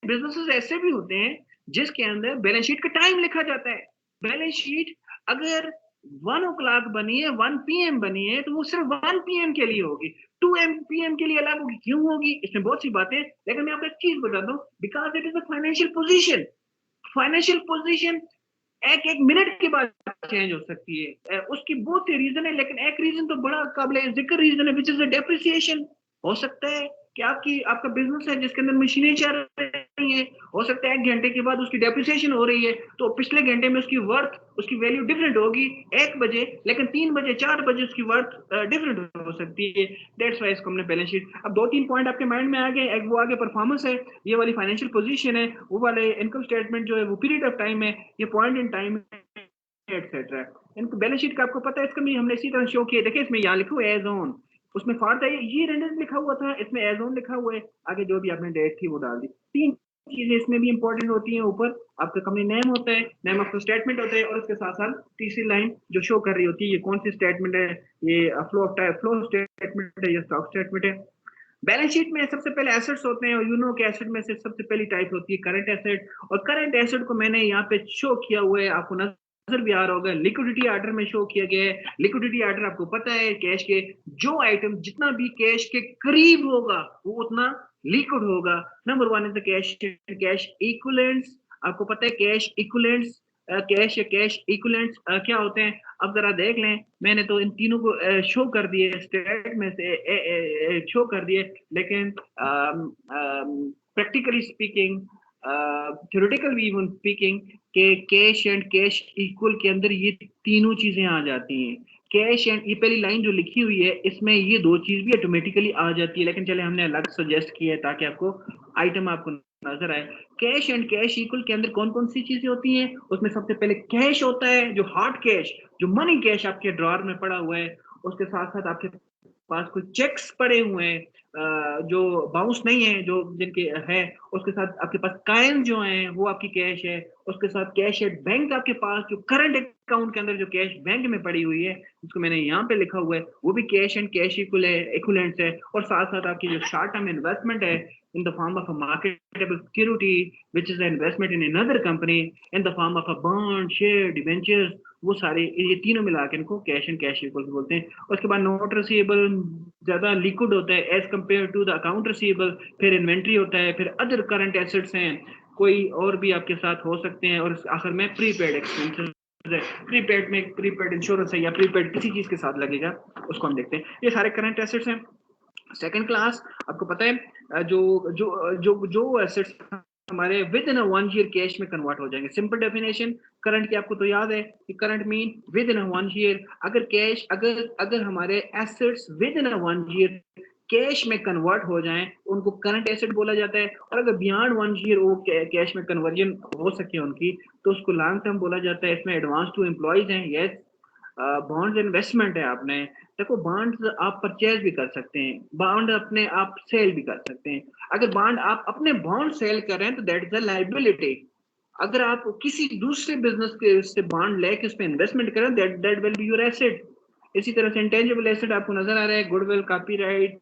बिजनेसेस ऐसे भी होते हैं जिसके अंदर बैलेंस शीट का टाइम लिखा जाता है। बैलेंस शीट अगर 1 o'clock बनी है, 1 PM बनी है, तो वो सिर्फ 1 PM के लिए होगी, 2 PM के लिए अलग होगी। क्यों होगी? इसमें बहुत सी बातें, लेकिन मैं आपको एक चीज बताता हूँ, because it is a financial position. Financial position एक एक मिनट के बाद चेंज हो सकती है। उसकी बहुत से रीजन है, लेकिन एक रीजन तो बड़ा काबिल जिक्र रीजन है, विच इज डेप्रिसिएशन। हो सकता है कि आपका बिजनेस है जिसके अंदर मशीनें चल रही हैं, हो सकता है 1 घंटे के बाद उसकी डेप्रिसिएशन हो रही है, तो पिछले घंटे में उसकी वर्थ, उसकी वैल्यू डिफरेंट होगी 1 बजे, लेकिन 3 बजे 4 बजे उसकी वर्थ डिफरेंट हो सकती है। दैट्स वाई इसको हमने बैलेंस शीट। अब 2-3 पॉइंट आपके माइंड में आ गए, एक वो आगे परफॉर्मेंस है, ये वाली फाइनेंशियल पोजीशन है, वो वाले इनकम स्टेटमेंट जो है वो पीरियड ऑफ टाइम है, ये पॉइंट इन टाइम एटसेट्रा। इनको बैलेंस शीट का आपको पता है, इसका भी हमने इसी तरह शो किया। देखिए इसमें यहाँ लिखो एज ऑन, उसमें फॉर द ये रेंडर लिखा हुआ था, इसमें एज ऑन लिखा हुआ है, आगे जो भी आपने डेट थी वो डाल दी। 3 चीजें इसमें भी इंपॉर्टेंट होती हैं। ऊपर आपका कंपनी नेम होता है, नेम ऑफ द स्टेटमेंट होता है, और उसके साथ साथ तीसरी लाइन जो शो कर रही होती है ये कौन सी स्टेटमेंट है, ये फ्लो स्टेटमेंट है या स्टॉक स्टेटमेंट है। बैलेंस शीट में सबसे पहले एसेट्स होते हैं, और यू नो के एसेट में से सबसे पहली टाइप होती है करंट एसेट, और करंट एसेट को मैंने यहाँ पे शो किया हुआ है, आपको नजर भी आ रहा होगा, लिक्विडिटी ऑर्डर में शो किया गया है। लिक्विडिटी ऑर्डर आपको पता है, कैश के जो आइटम जितना भी कैश के करीब होगा वो उतना लिक्विड होगा। Number 1 is the cash, cash equivalents. आपको पता है कैश इक्विवेलेंट्स, कैश या कैश इक्विवेलेंट्स क्या होते हैं। अब जरा देख लें, मैंने तो इन तीनों को शो कर दिए, स्टेट में से शो कर दिए, लेकिन practically speaking, theoretical even speaking, के कैश एंड कैश इक्वल के अंदर ये तीनों चीजें आ जाती हैं। कैश एंड, ये पहली लाइन जो लिखी हुई है इसमें ये 2 चीज भी ऑटोमेटिकली आ जाती है, लेकिन चले हमने अलग सजेस्ट किया है ताकि आपको आइटम आपको नजर आए। कैश एंड कैश इक्वल के अंदर कौन कौन सी चीजें होती हैं, उसमें सबसे पहले कैश होता है, जो हार्ड कैश, जो मनी कैश आपके ड्रॉर में पड़ा हुआ है। उसके साथ साथ आपके पास कुछ चेक्स पड़े हुए हैं जो बाउंस नहीं है, जो जिनके है। उसके साथ आपके पास काइन जो हैं वो आपकी कैश है। उसके साथ कैश एट बैंक आपके पास, जो करंट अकाउंट के अंदर जो कैश बैंक में पड़ी हुई है, जिसको मैंने यहाँ पे लिखा हुआ है, वो भी कैश एंड कैश इक्विवेलेंट्स है। और साथ साथ आपकी जो शॉर्ट टर्म इन्वेस्टमेंट है in the form of a marketable security which is an investment in another company in the form of a bond, share, debentures, वो सारे ये तीनों मिला के इनको कैश एंड कैश इक्वल्स बोलते हैं। उसके बाद नोट रिसीवेबल ज्यादा लिक्विड होता है as compare to the account receivable. फिर इन्वेंट्री होता है, फिर अदर करंट एसेट्स हैं, कोई और भी आपके साथ हो सकते हैं, और आखिर में प्रीपेड एक्सपेंसेस है। प्रीपेड में प्रीपेड इंश्योरेंस है या प्रीपेड किसी चीज के साथ लगेगा, उसको हम देखते हैं। ये सारे करंट एसेट्स हैं। सेकंड क्लास आपको पता है जो जो जो जो एसेट्स हमारे विद इन 1 ईयर कैश में कन्वर्ट हो जाएंगे। सिंपल डेफिनेशन करंट की आपको तो याद है कि current mean with in 1 year, अगर कैश अगर हमारे assets with in 1 year cash में कन्वर्ट हो जाएं उनको करंट एसेट बोला जाता है, और अगर बियॉन्ड 1 ईयर वो कैश में कन्वर्जन हो सके उनकी तो उसको लॉन्ग टर्म बोला जाता है। इसमें एडवांस टू एम्प्लॉइज हैं, यस। बॉन्ड्स इन्वेस्टमेंट है आपने, देखो बॉन्ड्स आप परचेज भी कर सकते हैं, बॉन्ड अपने आप सेल भी कर सकते हैं। अगर बॉन्ड आप अपने बॉन्ड सेल कर रहे हैं तो दैट इज अ लायबिलिटी। अगर आप किसी दूसरे बिजनेस के से बॉन्ड लेके उस पर इन्वेस्टमेंट करें that that will be your asset. इसी तरह से इंटेंजिबल एसेट आपको नजर आ रहा है, गुडविल, कॉपीराइट,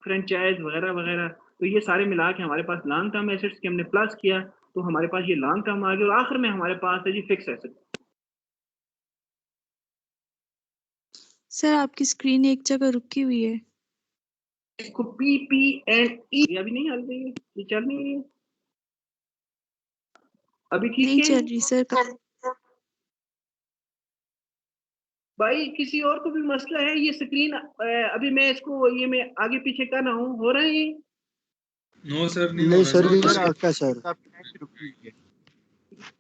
फ्रेंचाइज वगैरह वगैरह। तो ये सारे मिला के हमारे पास लॉन्ग टर्म एसेट्स के हमने प्लस किया तो हमारे पास ये लॉन्ग टर्म आ गया, और आखिर में हमारे पास है जी फिक्स एसेट। सर आपकी स्क्रीन एक जगह रुकी हुई है। इसको पी पी एंड ई अभी नहीं हल रही है, ये चल नहीं रही है अभी, ठीक नहीं है चल रही सर। भाई। किसी और को भी मसला है ये स्क्रीन अभी मैं इसको ये मैं आगे पीछे कर रहा हूँ, हो रहा है ये? नो सर नहीं हो नहीं रहा सर, सर। सर आपका सर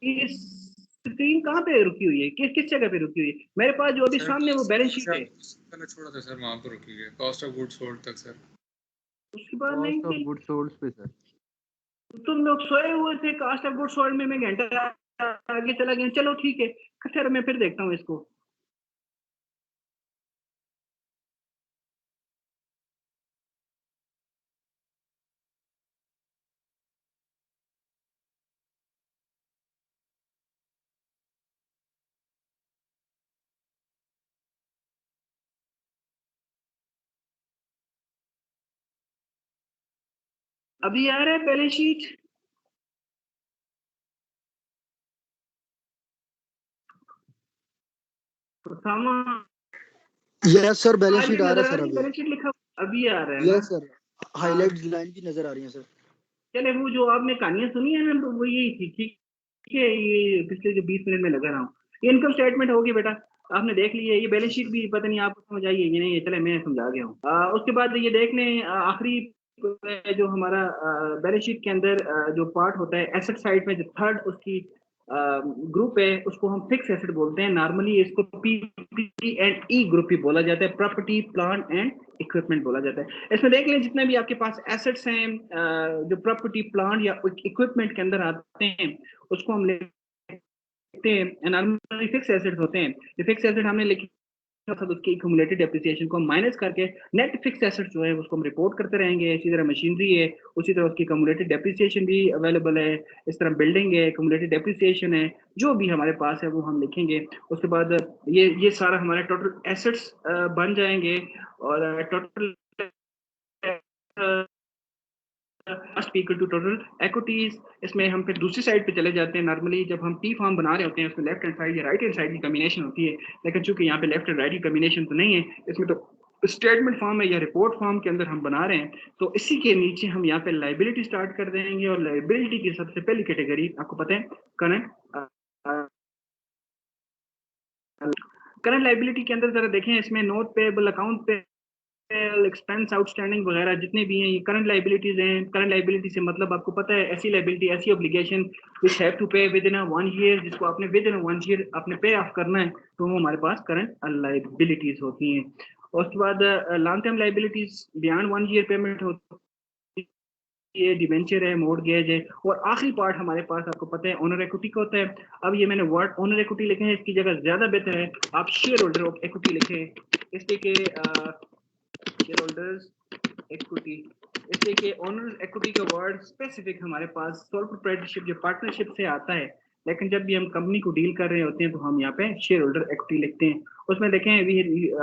ये स्क्रीन कहाँ पे रुकी हुई है, किस किस जगह पे रुकी हुई है? मेरे पास जो अभी सर, सामने वो बैलेंस शीट है मैंने छोड़ा था सर, वहां पर रुकी है कॉस्ट ऑफ गुड्स सोल्ड तक सर। उसके बाद नहीं कॉस्ट ऑफ गुड सोल्ड पे सर। तुम लोग सोए हुए थे, कास्ट ऑफ गुड सोल्ड में मैं घंटा आगे चला गया। चलो ठीक है, खैर मैं फिर देखता हूँ इसको। अभी आ रहा है balance sheet? Yes sir, balance sheet आ रहा है सर अभी। बैलेंस शीट लिखा अभी आ रहा है ना? यस सर, हाईलाइट लाइन भी नजर आ रही है सर। चले वो जो आपने कहानियां सुनी है ना तो वो यही थी, ठीक है। ये पिछले जो 20 मिनट में लगा रहा हूँ, ये इनकम स्टेटमेंट होगी बेटा, आपने देख ली है। ये बैलेंस शीट भी पता नहीं आपको समझ आई है कि नहीं, ये चले मैं समझा गया हूँ। उसके बाद ये देख लें आखिरी जो हमारा बैलेंस शीट के अंदर जो पार्ट होता है एसेट साइड में, जो थर्ड उसकी ग्रुप है उसको हम फिक्स एसेट बोलते हैं। नॉर्मली इसको पी एंड ई ग्रुप ही बोला जाता है, प्रॉपर्टी प्लांट एंड इक्विपमेंट बोला जाता है। इसमें देख लें जितने भी आपके पास एसेट्स हैं जो प्रॉपर्टी प्लांट या इक्विपमेंट के अंदर आते हैं उसको हम लेते हैं नॉर्मली फिक्स एसेट्स होते हैं। ये फिक्स एसेट हमने लिखे उसकी एक्यूमुलेटेड डेप्रिसिएशन को माइनस करके नेट फिक्स एसेट जो है उसको हम रिपोर्ट करते रहेंगे। इसी तरह मशीनरी है, उसी तरह उसकी एक्यूमुलेटेड डेप्रिसिएशन भी अवेलेबल है। इस तरह बिल्डिंग है, एक्यूमुलेटेड डेप्रिसिएशन है, जो भी हमारे पास है वो हम लिखेंगे। उसके बाद ये सारा हमारे टोटल एसेट्स बन जाएंगे, और total equal to total equities. इसमें हम फिर दूसरी साइड पे चले जाते हैं। नॉर्मली जब हम टी फॉर्म बना रहे होते हैं उसमें लेफ्ट हैंड साइड या राइट हैंड साइड की कॉम्बिनेशन होती है, लेकिन चूंकि यहाँ पे लेफ्ट एंड राइट की कॉम्बिनेशन तो नहीं है, इसमें तो स्टेटमेंट फॉर्म है या रिपोर्ट फॉर्म के अंदर हम बना रहे हैं। तो इसी के नीचे हम यहाँ पे लाइबिलिटी स्टार्ट कर देंगे, और लाइबिलिटी की सबसे पहली कैटेगरी आपको पता है करंट। करंट लाइबिलिटी के अंदर जरा देखें, इसमें नोट पेएबल, अकाउंट पे एक्सपेंस, आउटस्टैंडिंग वगैरह जितने भी हैं ये करंट लाइबिलिटीज हैं। करंट लाइबिलिटी से मतलब आपको पता है ऐसी लाइबिलिटी, ऐसी ऑब्लिगेशन व्हिच हैव टू पे विद इन 1 ईयर, जिसको आपने विद इन 1 ईयर आपने पे ऑफ करना है, तो वो हमारे पास करंट लाइबिलिटीज होती हैं। और उसके बाद long term liabilities beyond 1 year payment होती है, डिवेंचर है, मॉर्गेज है। और आखिरी पार्ट हमारे पास आपको पता है ओनर इक्विटी का होता है। अब ये मैंने वर्ड ओनर इक्विटी लिखे हैं, इसकी जगह ज्यादा बेहतर है आप शेयर होल्डर इक्विटी लिखें, इसलिए कि शेयर होल्डर्स इक्विटी, इसलिए कि ओनर इक्विटी का वर्ड स्पेसिफिक हमारे पास सोल प्रोप्राइटरशिप या पार्टनरशिप से आता है, लेकिन जब भी हम कंपनी को डील कर रहे होते हैं तो हम यहाँ पे शेयर होल्डर इक्विटी लिखते हैं। उसमें देखें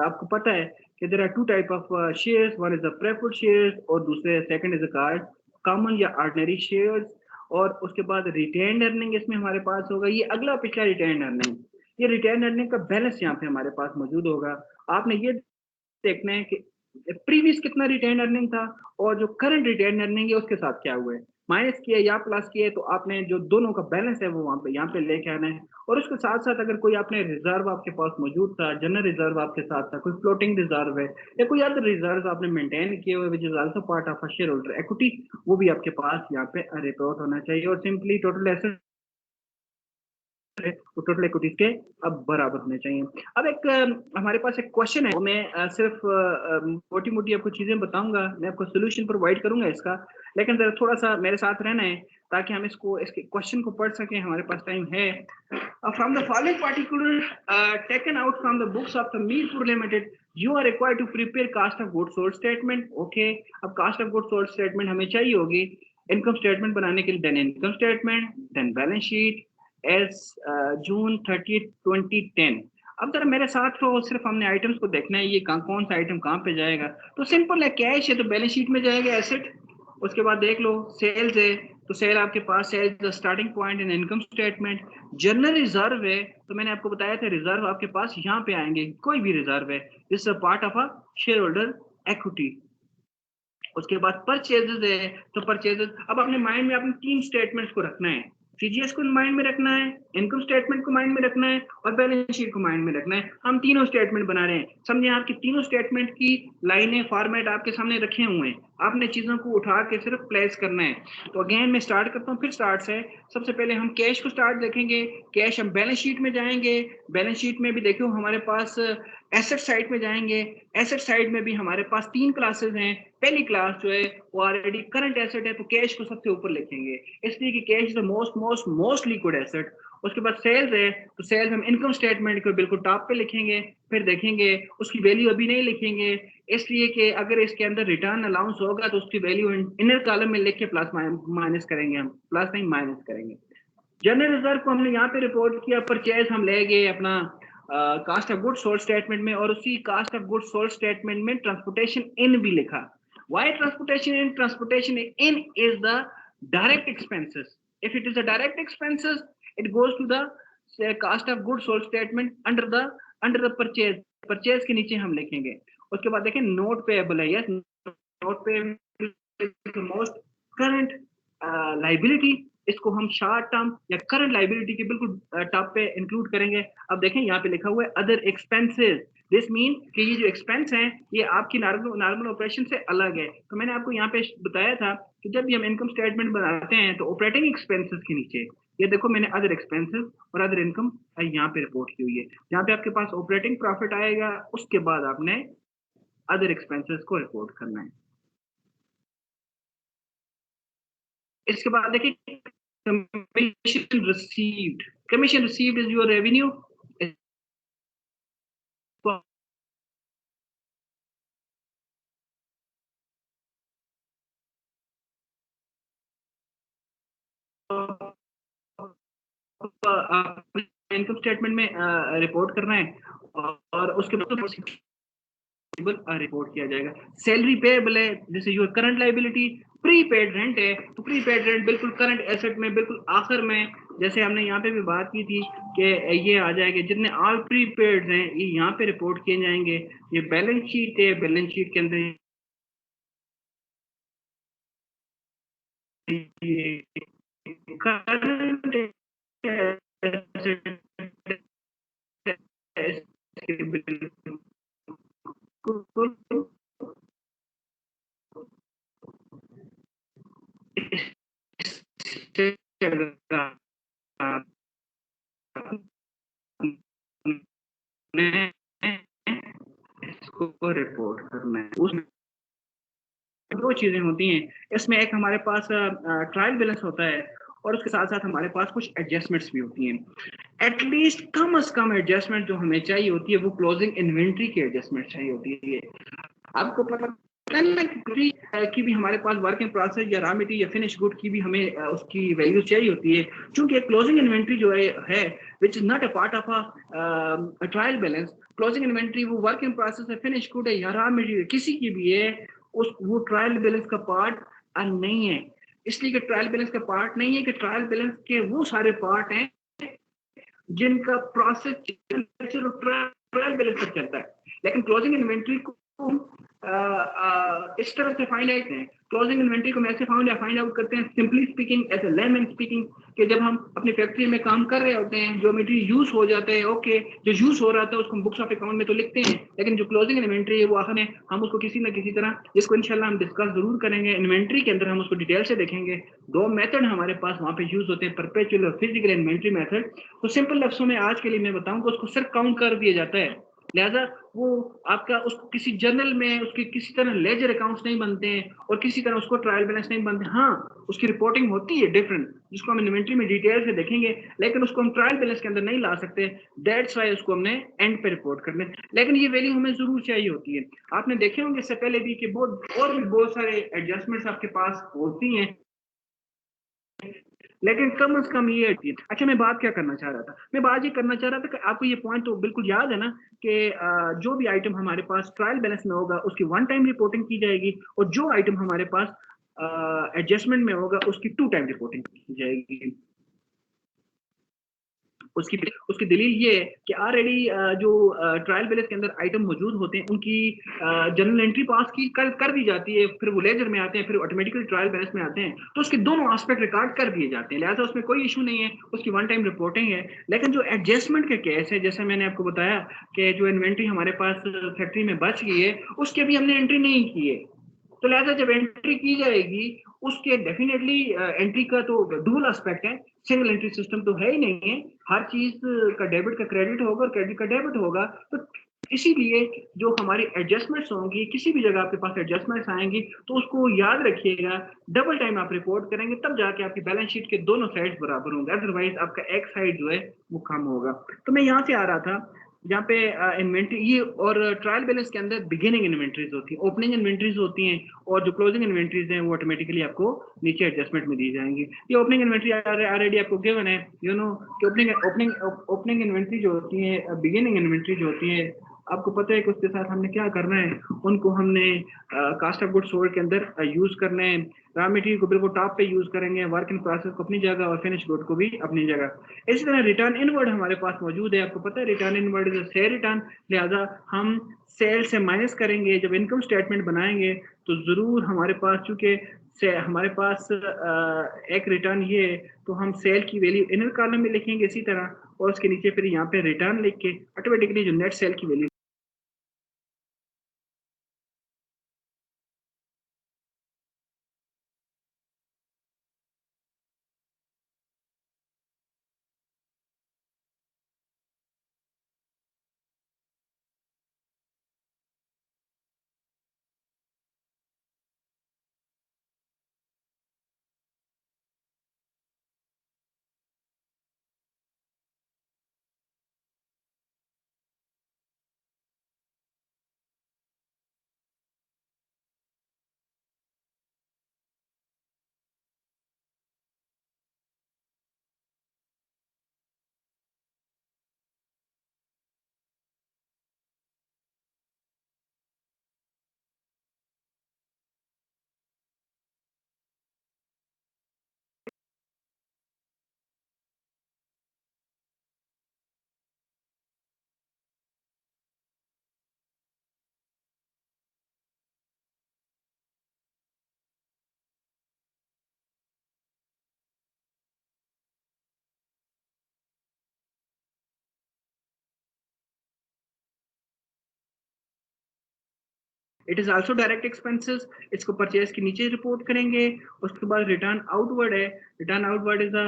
आपको पता है कि there are two type of shares, one is the preferred shares और दूसरे सेकंड इज कार्ड कॉमन या ऑर्डिनरी शेयर्स। और उसके बाद रिटेन अर्निंग इसमें हमारे पास होगा, ये अगला पिछला रिटेन अर्निंग, ये रिटेन अर्निंग का बैलेंस यहाँ पे हमारे पास मौजूद होगा। आपने ये देखना है कि प्रीवियस कितना रिटेन अर्निंग था और जो करंट रिटेन अर्निंग है उसके साथ क्या हुआ है। माइनस किया या प्लस किया तो आपने जो दोनों का बैलेंस है वो वहाँ पे यहाँ पे लेके आना है। और उसके साथ साथ अगर कोई आपने रिजर्व आपके पास मौजूद था, जनरल रिजर्व आपके साथ था, कोई फ्लोटिंग रिजर्व है या कोई अदर रिजर्व आपने मेंटेन किए हुए which is also part of a share holder equity, वो भी आपके पास यहाँ पे रिपोर्ट होना चाहिए। और सिंपली टोटल एसेट तो टोटल इक्विटीज के अब बराबर होने चाहिए। अब एक हमारे पास एक क्वेश्चन है, वो मैं सिर्फ मोटी मोटी आपको चीजें बताऊंगा, मैं आपको सोल्यूशन प्रोवाइड करूंगा इसका, लेकिन जरा थोड़ा सा मेरे साथ रहना है ताकि हम इसके क्वेश्चन को पढ़ सकें, हमारे पास टाइम है। From the following particular taken out from the books of the Mirpur limited you are required to prepare cost of goods sold statement. Okay, अब cost of goods sold statement हमें चाहिए होगी इनकम स्टेटमेंट बनाने के लिए। Then income statement, then balance sheet as June 30 2010। अब जरा मेरे साथ रहो, सिर्फ हमने आइटम्स को देखना है, ये कौन सा आइटम कहाँ पे जाएगा। तो सिंपल है, कैश है तो बैलेंस शीट में जाएगा एसेट। उसके बाद देख लो सेल्स है तो सेल आपके पास sales the starting point in income statement. General reserve है तो मैंने आपको बताया था रिजर्व आपके पास यहाँ पे आएंगे, कोई भी रिजर्व है, this is a part of a share holder equity. उसके बाद परचेजेस है तो परचेजेस, अब अपने माइंड में अपने तीन स्टेटमेंट्स को रखना है, सीजीएस को माइंड में रखना है, इनकम स्टेटमेंट को माइंड में रखना है और बैलेंस शीट को माइंड में रखना है। हम तीनों स्टेटमेंट बना रहे हैं, समझे, आपकी तीनों स्टेटमेंट की लाइनें फॉर्मेट आपके सामने रखे हुए हैं, आपने चीजों को उठा के सिर्फ प्लेस करना है। तो अगेन मैं स्टार्ट करता हूँ, फिर स्टार्ट से। सबसे पहले हम कैश को स्टार्ट देखेंगे, कैश हम बैलेंस शीट में जाएंगे, बैलेंस शीट में भी देखो हमारे पास एसेट साइड में जाएंगे, एसेट साइड में भी हमारे पास तीन क्लासेस हैं। पहली क्लास जो है वो ऑलरेडी करंट एसेट है तो कैश को सबसे ऊपर लिखेंगे, इसलिए कि cash is the most liquid asset. उसके बाद सेल्स है तो सेल्स हम इनकम स्टेटमेंट को बिल्कुल टॉप पे लिखेंगे, फिर देखेंगे उसकी वैल्यू अभी नहीं लिखेंगे, इसलिए कि अगर इसके अंदर रिटर्न अलाउंस होगा तो उसकी वैल्यू इनर कॉलम में लिख के प्लस माइनस करेंगे, हम प्लस नहीं माइनस करेंगे। जनरल रिजर्व को हमने यहाँ पे रिपोर्ट किया, परचेज हम ले गए अपना cost of goods sold statement में, और उसी cost of goods sold statement में ट्रांसपोर्टेशन इन भी लिखा। Why transportation in? Transportation in is the direct expenses, if it is a direct expenses it goes to the cost of goods sold statement under the purchase, purchase के नीचे हम लिखेंगे। उसके बाद देखें नोट पेएबल है, yes note payable most current liability, इसको हम शॉर्ट टर्म या करंट लाइबिलिटी के बिल्कुल टॉप पे इंक्लूड करेंगे। अब देखें यहाँ पे लिखा हुआ है अदर एक्सपेंसेस, दिस मीन कि ये जो एक्सपेंस हैं ये आपकी नॉर्मल ऑपरेशन से अलग है। तो मैंने आपको यहाँ पे बताया था कि जब भी हम इनकम स्टेटमेंट बनाते हैं तो ऑपरेटिंग एक्सपेंसेस के नीचे ये देखो मैंने अदर एक्सपेंसेस और अदर इनकम यहाँ पे रिपोर्ट की हुई है। यहाँ पे आपके पास ऑपरेटिंग प्रॉफिट आएगा, उसके बाद आपने अदर एक्सपेंसेस को रिपोर्ट करना है। इसके बाद देखिए commission received, commission received is your revenue income statement में रिपोर्ट करना है और उसके बाद रिपोर्ट किया जाएगा। सैलरी पेएबल है, जैसे your current liability. Prepaid rent है तो प्रीपेड रेंट बिल्कुल करंट एसेट में बिल्कुल आखिर में, जैसे हमने यहाँ पे भी बात की थी कि ये आ जाएंगे जितने ऑल प्रीपेड हैं ये यहाँ पे रिपोर्ट किए जाएंगे। ये बैलेंस शीट है, बैलेंस शीट के अंदर करंट इसको रिपोर्ट करना है। उसमें दो चीजें होती हैं, इसमें एक हमारे पास ट्रायल बैलेंस होता है और उसके साथ साथ हमारे पास कुछ एडजस्टमेंट्स भी होती हैं। एटलीस्ट कम से कम एडजस्टमेंट जो हमें चाहिए होती है वो क्लोजिंग इन्वेंट्री की एडजस्टमेंट चाहिए होती है। आपको पता की भी हमारे पास वर्क इन प्रोसेस या रॉ मटेरियल या फिनिश गुड की भी हमें उसकी वैल्यू चाहिए होती है, क्योंकि क्लोजिंग इन्वेंट्री जो है which is not a part of a trial balance. Closing inventory वो वर्क इन प्रोसेस है, फिनिश गुड है या रॉ मटेरियल किसी की भी है, वो ट्रायल बैलेंस का पार्ट नहीं है। इसलिए कि ट्रायल बैलेंस का पार्ट नहीं है कि ट्रायल बैलेंस के वो सारे पार्ट हैं जिनका प्रोसेस ट्रायल बैलेंस तक चलता है, लेकिन क्लोजिंग इन्वेंट्री को इस तरह से फाइंड आउट हैं। क्लोजिंग इन्वेंटरी को हम ऐसे फाइंड आउट करते हैं, simply speaking as a layman speaking, कि जब हम अपनी फैक्ट्री में काम कर रहे होते हैं, जो मटेरियल यूज हो जाता है, ओके, जो यूज हो रहा था उसको हम बुक्स ऑफ अकाउंट में तो लिखते हैं, लेकिन जो क्लोजिंग इन्वेंटरी है वो आखिर में हम उसको किसी ना किसी तरह, जिसको इंशाल्लाह हम डिस्कस जरूर करेंगे इन्वेंटरी के अंदर, हम उसको डिटेल से देखेंगे। दो मेथड हमारे पास वहां पे यूज होते हैं, परपेचुअल और फिजिकल इन्वेंटरी मेथड। तो सिंपल लफ्जों में आज के लिए मैं बताऊं तो उसको सिर्फ काउंट कर दिया जाता है, लिहाजा वो आपका उसको किसी जर्नल में उसके किसी तरह लेजर अकाउंट्स नहीं बनते हैं और किसी तरह उसको ट्रायल बैलेंस नहीं बनते। हाँ, उसकी रिपोर्टिंग होती है डिफरेंट, जिसको हम इन्वेंटरी में डिटेल से देखेंगे, लेकिन उसको हम ट्रायल बैलेंस के अंदर नहीं ला सकते। दैट्स वाई उसको हमने एंड पे रिपोर्ट करना है, लेकिन ये वैल्यू हमें जरूर चाहिए होती है। आपने देखे होंगे इससे पहले भी कि बहुत और भी बहुत सारे एडजस्टमेंट्स आपके पास होती हैं, लेकिन कम से कम ये है। अच्छा, मैं बात क्या करना चाह रहा था, मैं बात ये करना चाह रहा था कि आपको ये पॉइंट तो बिल्कुल याद है ना कि जो भी आइटम हमारे पास ट्रायल बैलेंस में होगा उसकी वन टाइम रिपोर्टिंग की जाएगी, और जो आइटम हमारे पास एडजस्टमेंट में होगा उसकी टू टाइम रिपोर्टिंग की जाएगी। उसकी उसकी दलील ये है कि ऑलरेडी जो ट्रायल बैलेंस के अंदर आइटम मौजूद होते हैं उनकी जनरल एंट्री पास की कर दी जाती है, फिर वो लेजर में आते हैं, फिर ऑटोमेटिकली ट्रायल बैलेंस में आते हैं, तो उसके दोनों एस्पेक्ट रिकॉर्ड कर दिए जाते हैं, लिहाजा उसमें कोई इशू नहीं है, उसकी वन टाइम रिपोर्टिंग है। लेकिन जो एडजस्टमेंट के केस है, जैसे मैंने आपको बताया कि जो इन्वेंट्री हमारे पास फैक्ट्री में बच गई है उसकी अभी हमने एंट्री नहीं की है, तो लिहाजा जब एंट्री की जाएगी उसके डेफिनेटली एंट्री का तो डुअल एस्पेक्ट है, सिंगल एंट्री सिस्टम तो है ही नहीं है, हर चीज का डेबिट का क्रेडिट होगा और क्रेडिट का डेबिट होगा। तो इसीलिए जो हमारी एडजस्टमेंट्स होंगी, किसी भी जगह आपके पास एडजस्टमेंट्स आएंगी, तो उसको याद रखिएगा, डबल टाइम आप रिपोर्ट करेंगे तब जाके आपकी बैलेंस शीट के दोनों साइड बराबर होंगे, अदरवाइज आपका एक साइड जो है वो कम होगा। तो मैं यहाँ से आ रहा था जहाँ पे इन्वेंट्री ये और ट्रायल बैलेंस के अंदर बिगिनिंग इन्वेंट्रीज होती हैं, ओपनिंग इन्वेंट्रीज होती हैं, और जो क्लोजिंग इन्वेंट्रीज हैं वो ऑटोमेटिकली आपको नीचे एडजस्टमेंट में दी जाएंगी। ये ओपनिंग इन्वेंट्री ऑलरेडी आपको गिवन है, यू नो कि ओपनिंग इन्वेंट्री जो होती है, बिगिनिंग इन्वेंट्री जो होती है, आपको पता है कि उसके साथ हमने क्या करना है, उनको हमने कास्ट ऑफ गुड्स सोल्ड के अंदर यूज करना है, रॉ मटेरियल को बिल्कुल टॉप पे यूज करेंगे, वर्क इन प्रोसेस को अपनी जगह और फिनिश गुड को भी अपनी जगह। इसी तरह रिटर्न इनवर्ड हमारे पास मौजूद है, आपको पता है return inward is cell return, लिहाजा हम सेल से माइनस करेंगे, जब इनकम स्टेटमेंट बनाएंगे तो जरूर हमारे पास, चूंकि से हमारे पास एक रिटर्न ये है, तो हम सेल की वैल्यू इनर कॉलम में लिखेंगे इसी तरह, और उसके नीचे फिर यहाँ पे रिटर्न लिख के ऑटोमेटिकली जो नेट सेल की value it is also direct expenses, इसको परचेज के नीचे रिपोर्ट करेंगे। उसके बाद रिटर्न आउटवर्ड है, रिटर्न आउटवर्ड इज अ